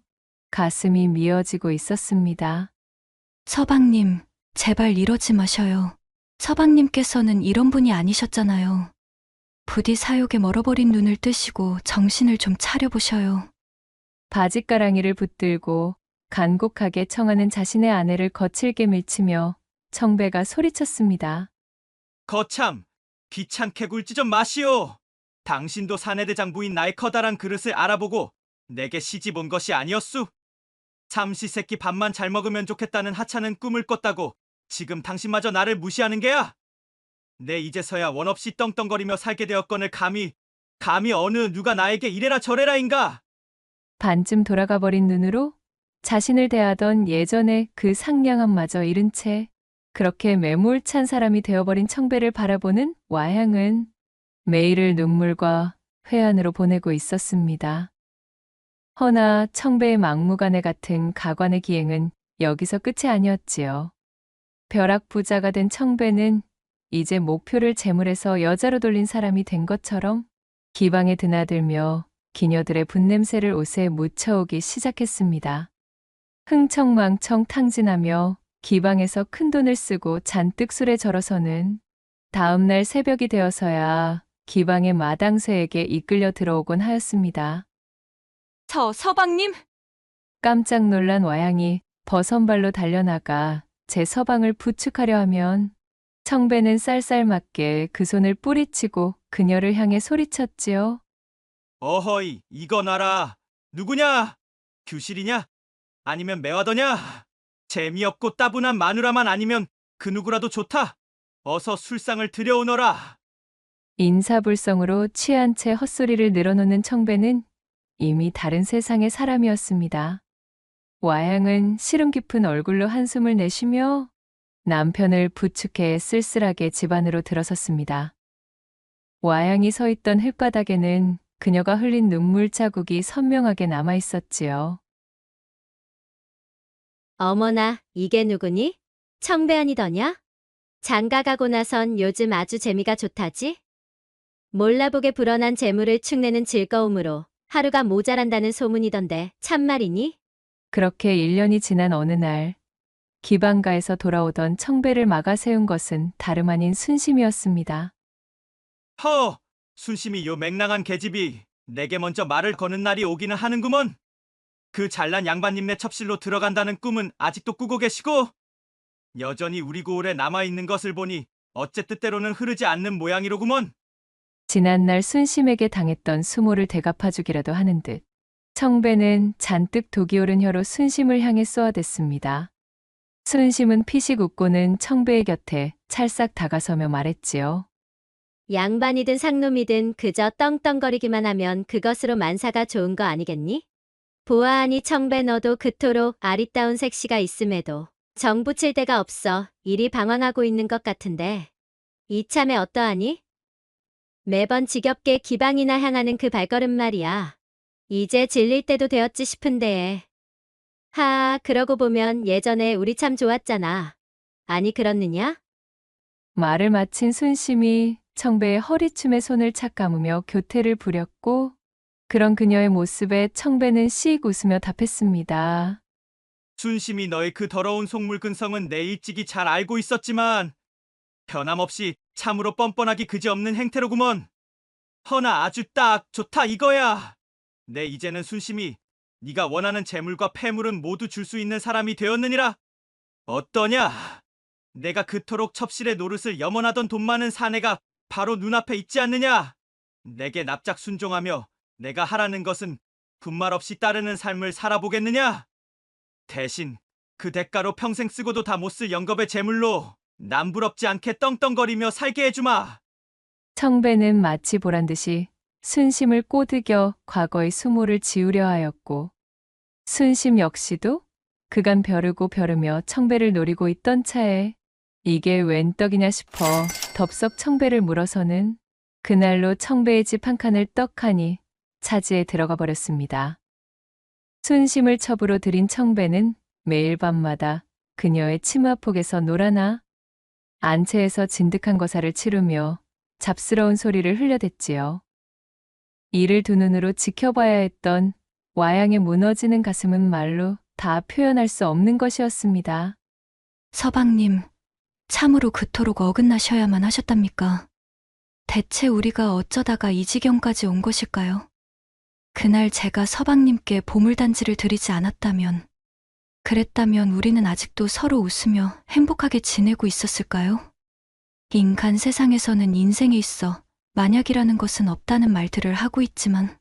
가슴이 미어지고 있었습니다. 서방님, 제발 이러지 마셔요. 서방님께서는 이런 분이 아니셨잖아요. 부디 사욕에 멀어버린 눈을 뜨시고 정신을 좀 차려보셔요. 바짓가랑이를 붙들고 간곡하게 청하는 자신의 아내를 거칠게 밀치며 청배가 소리쳤습니다. 거참, 귀찮게 굴지 좀 마시오. 당신도 사내대장 부인 나의 커다란 그릇을 알아보고 내게 시집 온 것이 아니었수? 삼시세끼 밥만 잘 먹으면 좋겠다는 하찮은 꿈을 꿨다고 지금 당신마저 나를 무시하는 게야? 내 이제서야 원 없이 떵떵거리며 살게 되었거늘 감히 어느 누가 나에게 이래라 저래라인가? 반쯤 돌아가 버린 눈으로 자신을 대하던 예전의 그 상냥함마저 잃은 채 그렇게 매몰찬 사람이 되어버린 청배를 바라보는 와향은 매일을 눈물과 회한으로 보내고 있었습니다. 허나 청배의 막무가내 같은 가관의 기행은 여기서 끝이 아니었지요. 벼락 부자가 된 청배는 이제 목표를 재물에서 여자로 돌린 사람이 된 것처럼 기방에 드나들며 기녀들의 분냄새를 옷에 묻혀오기 시작했습니다. 흥청망청 탕진하며 기방에서 큰돈을 쓰고 잔뜩 술에 절어서는 다음날 새벽이 되어서야 기방의 마당쇠에게 이끌려 들어오곤 하였습니다. 저 서방님! 깜짝 놀란 와양이 버선발로 달려나가 제 서방을 부축하려 하면 청배는 쌀쌀맞게 그 손을 뿌리치고 그녀를 향해 소리쳤지요. 어허이, 이거 놔라. 누구냐? 규실이냐? 아니면 매화더냐? 재미없고 따분한 마누라만 아니면 그 누구라도 좋다. 어서 술상을 들여오너라. 인사불성으로 취한 채 헛소리를 늘어놓는 청배는 이미 다른 세상의 사람이었습니다. 와양은 시름 깊은 얼굴로 한숨을 내쉬며 남편을 부축해 쓸쓸하게 집 안으로 들어섰습니다. 와양이 서 있던 흙바닥에는 그녀가 흘린 눈물 자국이 선명하게 남아 있었지요. 어머나, 이게 누구니? 청배 아니더냐? 장가가고 나선 요즘 아주 재미가 좋다지? 몰라보게 불어난 재물을 축내는 즐거움으로 하루가 모자란다는 소문이던데 참말이니? 그렇게 1년이 지난 어느 날 기방가에서 돌아오던 청배를 막아 세운 것은 다름 아닌 순심이었습니다. 허! 순심이 요 맹랑한 계집이 내게 먼저 말을 거는 날이 오기는 하는구먼. 그 잘난 양반님네 첩실로 들어간다는 꿈은 아직도 꾸고 계시고 여전히 우리 고을에 남아있는 것을 보니 어째 뜻대로는 흐르지 않는 모양이로구먼. 지난날 순심에게 당했던 수모를 되갚아주기라도 하는 듯 청배는 잔뜩 독이 오른 혀로 순심을 향해 쏘아댔습니다. 순심은 피식 웃고는 청배의 곁에 찰싹 다가서며 말했지요. 양반이든 상놈이든 그저 떵떵거리기만 하면 그것으로 만사가 좋은 거 아니겠니? 보아하니 청배 너도 그토록 아리따운 색시가 있음에도 정 붙일 데가 없어 이리 방황하고 있는 것 같은데 이참에 어떠하니? 매번 지겹게 기방이나 향하는 그 발걸음 말이야. 이제 질릴 때도 되었지 싶은데. 그러고 보면 예전에 우리 참 좋았잖아. 아니 그렇느냐? 말을 마친 순심이 청배의 허리춤에 손을 착 감으며 교태를 부렸고 그런 그녀의 모습에 청배는 씩 웃으며 답했습니다. 순심이 너의 그 더러운 속물 근성은 내 일찍이 잘 알고 있었지만 변함없이 참으로 뻔뻔하기 그지없는 행태로구먼. 허나 아주 딱 좋다 이거야. 내 이제는 순심이 네가 원하는 재물과 폐물은 모두 줄 수 있는 사람이 되었느니라. 어떠냐? 내가 그토록 첩실의 노릇을 염원하던 돈 많은 사내가 바로 눈앞에 있지 않느냐? 내게 납작 순종하며 내가 하라는 것은 분말 없이 따르는 삶을 살아보겠느냐? 대신 그 대가로 평생 쓰고도 다 못 쓸 영겁의 재물로 남부럽지 않게 떵떵거리며 살게 해주마. 청배는 마치 보란 듯이 순심을 꼬드겨 과거의 수모를 지우려 하였고 순심 역시도 그간 벼르고 벼르며 청배를 노리고 있던 차에 이게 웬 떡이냐 싶어 덥석 청배를 물어서는 그날로 청배의 집 한 칸을 떡하니 차지에 들어가 버렸습니다. 순심을 첩으로 들인 청배는 매일 밤마다 그녀의 치마폭에서 놀아나 안채에서 진득한 거사를 치르며 잡스러운 소리를 흘려댔지요. 이를 두 눈으로 지켜봐야 했던 와양의 무너지는 가슴은 말로 다 표현할 수 없는 것이었습니다. 서방님, 참으로 그토록 어긋나셔야만 하셨답니까? 대체 우리가 어쩌다가 이 지경까지 온 것일까요? 그날 제가 서방님께 보물단지를 드리지 않았다면, 그랬다면 우리는 아직도 서로 웃으며 행복하게 지내고 있었을까요? 인간 세상에서는 인생에 있어 만약이라는 것은 없다는 말들을 하고 있지만,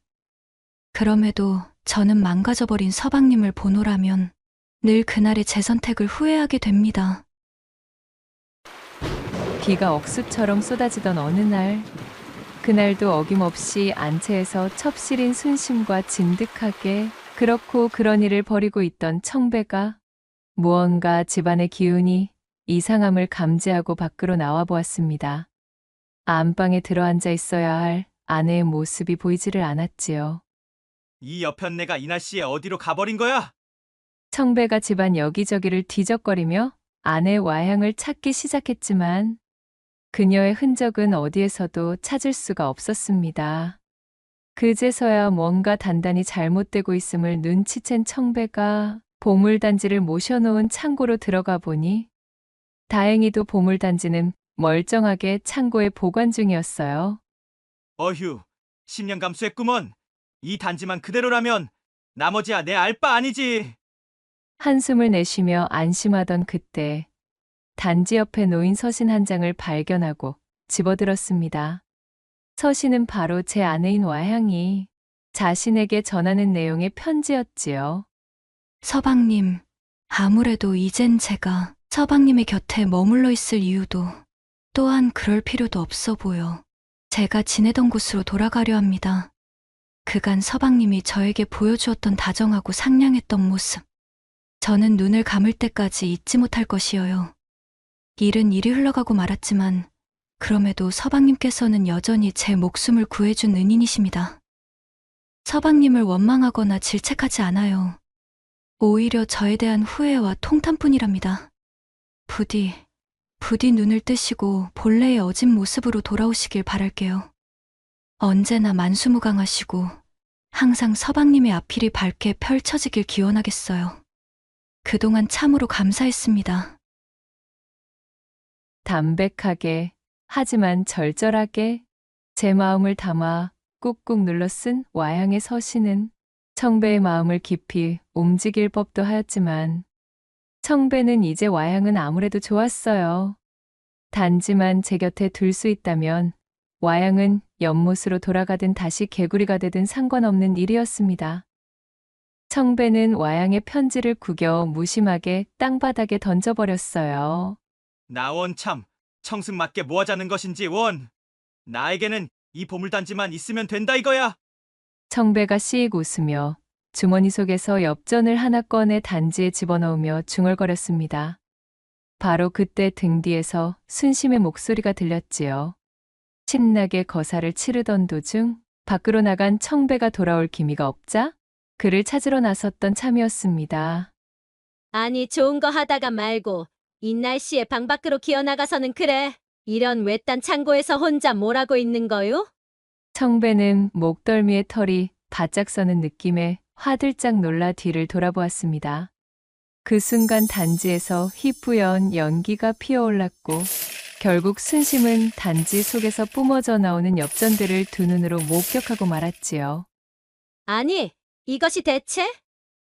그럼에도 저는 망가져버린 서방님을 보노라면 늘 그날의 제 선택을 후회하게 됩니다. 비가 억수처럼 쏟아지던 어느 날, 그날도 어김없이 안채에서 첩실인 순심과 진득하게 그렇고 그런 일을 벌이고 있던 청배가 무언가 집안의 기운이 이상함을 감지하고 밖으로 나와 보았습니다. 안방에 들어앉아 있어야 할 아내의 모습이 보이지를 않았지요. 이 여편네가 이 날씨에 어디로 가버린 거야? 청배가 집안 여기저기를 뒤적거리며 아내의 와향을 찾기 시작했지만 그녀의 흔적은 어디에서도 찾을 수가 없었습니다. 그제서야 뭔가 단단히 잘못되고 있음을 눈치챈 청배가 보물단지를 모셔놓은 창고로 들어가 보니 다행히도 보물단지는 멀쩡하게 창고에 보관 중이었어요. 어휴, 10년 감수했구먼. 이 단지만 그대로라면 나머지야 내 알 바 아니지. 한숨을 내쉬며 안심하던 그때 단지 옆에 놓인 서신 한 장을 발견하고 집어들었습니다. 서신은 바로 제 아내인 와향이 자신에게 전하는 내용의 편지였지요. 서방님, 아무래도 이젠 제가 서방님의 곁에 머물러 있을 이유도 또한 그럴 필요도 없어 보여 제가 지내던 곳으로 돌아가려 합니다. 그간 서방님이 저에게 보여주었던 다정하고 상냥했던 모습, 저는 눈을 감을 때까지 잊지 못할 것이어요. 일은 이리 흘러가고 말았지만 그럼에도 서방님께서는 여전히 제 목숨을 구해준 은인이십니다. 서방님을 원망하거나 질책하지 않아요. 오히려 저에 대한 후회와 통탄뿐이랍니다. 부디 눈을 뜨시고 본래의 어진 모습으로 돌아오시길 바랄게요. 언제나 만수무강하시고 항상 서방님의 앞길이 밝게 펼쳐지길 기원하겠어요. 그동안 참으로 감사했습니다. 담백하게 하지만 절절하게 제 마음을 담아 꾹꾹 눌러 쓴 와향의 서신은 청배의 마음을 깊이 움직일 법도 하였지만 청배는 이제 와향은 아무래도 좋았어요. 단지만 제 곁에 둘 수 있다면 와향은 연못으로 돌아가든 다시 개구리가 되든 상관없는 일이었습니다. 청배는 와양의 편지를 구겨 무심하게 땅바닥에 던져버렸어요. 나원 참 청승맞게 뭐 하자는 것인지 원. 나에게는 이 보물단지만 있으면 된다 이거야. 청배가 씩 웃으며 주머니 속에서 엽전을 하나 꺼내 단지에 집어넣으며 중얼거렸습니다. 바로 그때 등 뒤에서 순심의 목소리가 들렸지요. 신나게 거사를 치르던 도중 밖으로 나간 청배가 돌아올 기미가 없자 그를 찾으러 나섰던 참이었습니다. 아니 좋은 거 하다가 말고 이 날씨에 방 밖으로 기어나가서는 그래. 이런 외딴 창고에서 혼자 뭘 하고 있는 거요? 청배는 목덜미의 털이 바짝 서는 느낌에 화들짝 놀라 뒤를 돌아보았습니다. 그 순간 단지에서 희뿌연 연기가 피어올랐고 결국 순심은 단지 속에서 뿜어져 나오는 엽전들을 두 눈으로 목격하고 말았지요. 아니, 이것이 대체?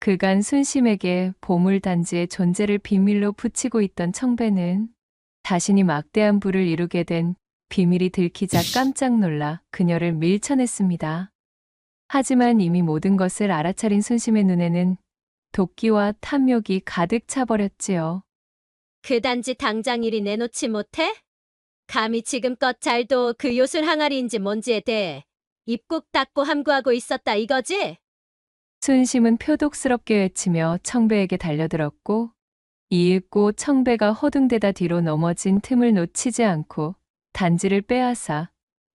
그간 순심에게 보물단지의 존재를 비밀로 붙이고 있던 청배는 자신이 막대한 부를 이루게 된 비밀이 들키자 깜짝 놀라 그녀를 밀쳐냈습니다. 하지만 이미 모든 것을 알아차린 순심의 눈에는 도끼와 탐욕이 가득 차버렸지요. 그 단지 당장 이리 내놓지 못해? 감히 지금껏 잘도 그 요술 항아리인지 뭔지에 대해 입 꾹 닫고 함구하고 있었다 이거지? 순심은 표독스럽게 외치며 청배에게 달려들었고 이윽고 청배가 허둥대다 뒤로 넘어진 틈을 놓치지 않고 단지를 빼앗아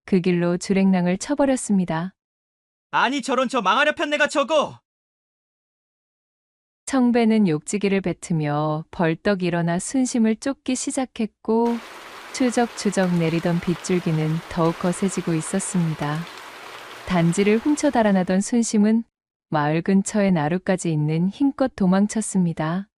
그 길로 주랭랑을 쳐버렸습니다. 아니 저런 저 망하려 편내가 저거. 청배는 욕지기를 뱉으며 벌떡 일어나 순심을 쫓기 시작했고 추적추적 내리던 빗줄기는 더욱 거세지고 있었습니다. 단지를 훔쳐 달아나던 순심은 마을 근처의 나루까지 있는 힘껏 도망쳤습니다.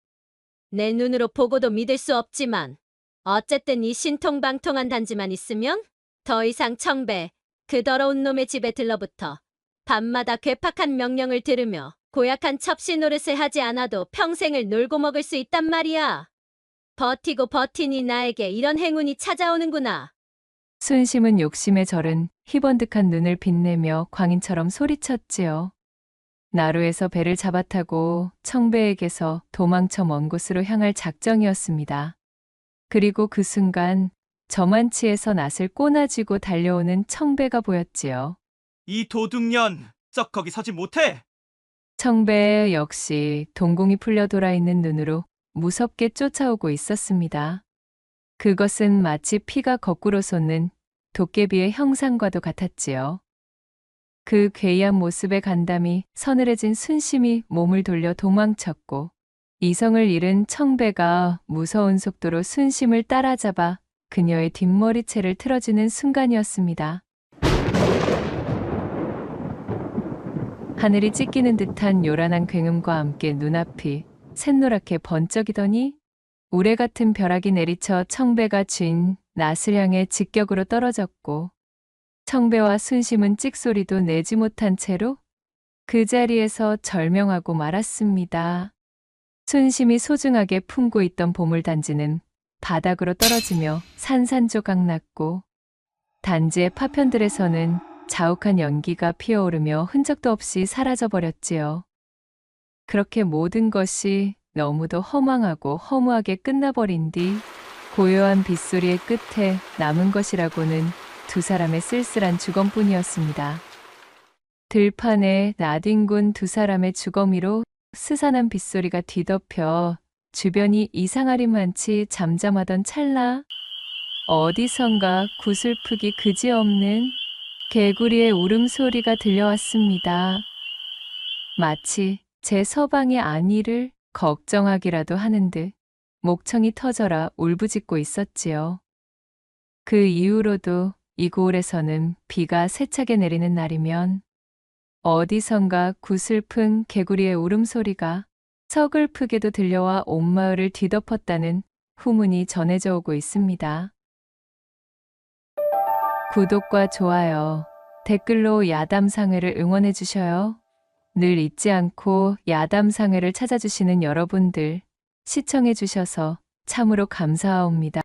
내 눈으로 보고도 믿을 수 없지만 어쨌든 이 신통방통한 단지만 있으면 더 이상 청배, 그 더러운 놈의 집에 들러붙어 밤마다 괴팍한 명령을 들으며 고약한 첩시 노릇을 하지 않아도 평생을 놀고 먹을 수 있단 말이야. 버티고 버티니 나에게 이런 행운이 찾아오는구나. 순심은 욕심에 절은 희번득한 눈을 빛내며 광인처럼 소리쳤지요. 나루에서 배를 잡아타고 청배에게서 도망쳐 먼 곳으로 향할 작정이었습니다. 그리고 그 순간 저만치에서 낯을 꼬나쥐고 달려오는 청배가 보였지요. 이 도둑년 썩 거기 서지 못해. 청배 역시 동공이 풀려 돌아 있는 눈으로 무섭게 쫓아오고 있었습니다. 그것은 마치 피가 거꾸로 솟는 도깨비의 형상과도 같았지요. 그 괴이한 모습에 간담이 서늘해진 순심이 몸을 돌려 도망쳤고 이성을 잃은 청배가 무서운 속도로 순심을 따라잡아 그녀의 뒷머리채를 틀어주는 순간이었습니다. 하늘이 찢기는 듯한 요란한 굉음과 함께 눈앞이 샛노랗게 번쩍이더니 우레 같은 벼락이 내리쳐 청배가 쥔 낫을 향해 직격으로 떨어졌고 청배와 순심은 찍소리도 내지 못한 채로 그 자리에서 절명하고 말았습니다. 순심이 소중하게 품고 있던 보물단지는 바닥으로 떨어지며 산산조각 났고 단지의 파편들에서는 자욱한 연기가 피어오르며 흔적도 없이 사라져버렸지요. 그렇게 모든 것이 너무도 허망하고 허무하게 끝나버린 뒤 고요한 빗소리의 끝에 남은 것이라고는 두 사람의 쓸쓸한 주검뿐이었습니다. 들판에 나뒹군 두 사람의 주거미로 스산한 빗소리가 뒤덮여 주변이 이상하리만치 잠잠하던 찰나 어디선가 구슬프기 그지없는 개구리의 울음소리가 들려왔습니다. 마치 제 서방의 안위를 걱정하기라도 하는 듯 목청이 터져라 울부짖고 있었지요. 그 이후로도 이 고을에서는 비가 세차게 내리는 날이면 어디선가 구슬픈 개구리의 울음소리가 서글프게도 들려와 온 마을을 뒤덮었다는 후문이 전해져 오고 있습니다. 구독과 좋아요, 댓글로 야담상회를 응원해 주셔요. 늘 잊지 않고 야담상회를 찾아주시는 여러분들 시청해 주셔서 참으로 감사합니다.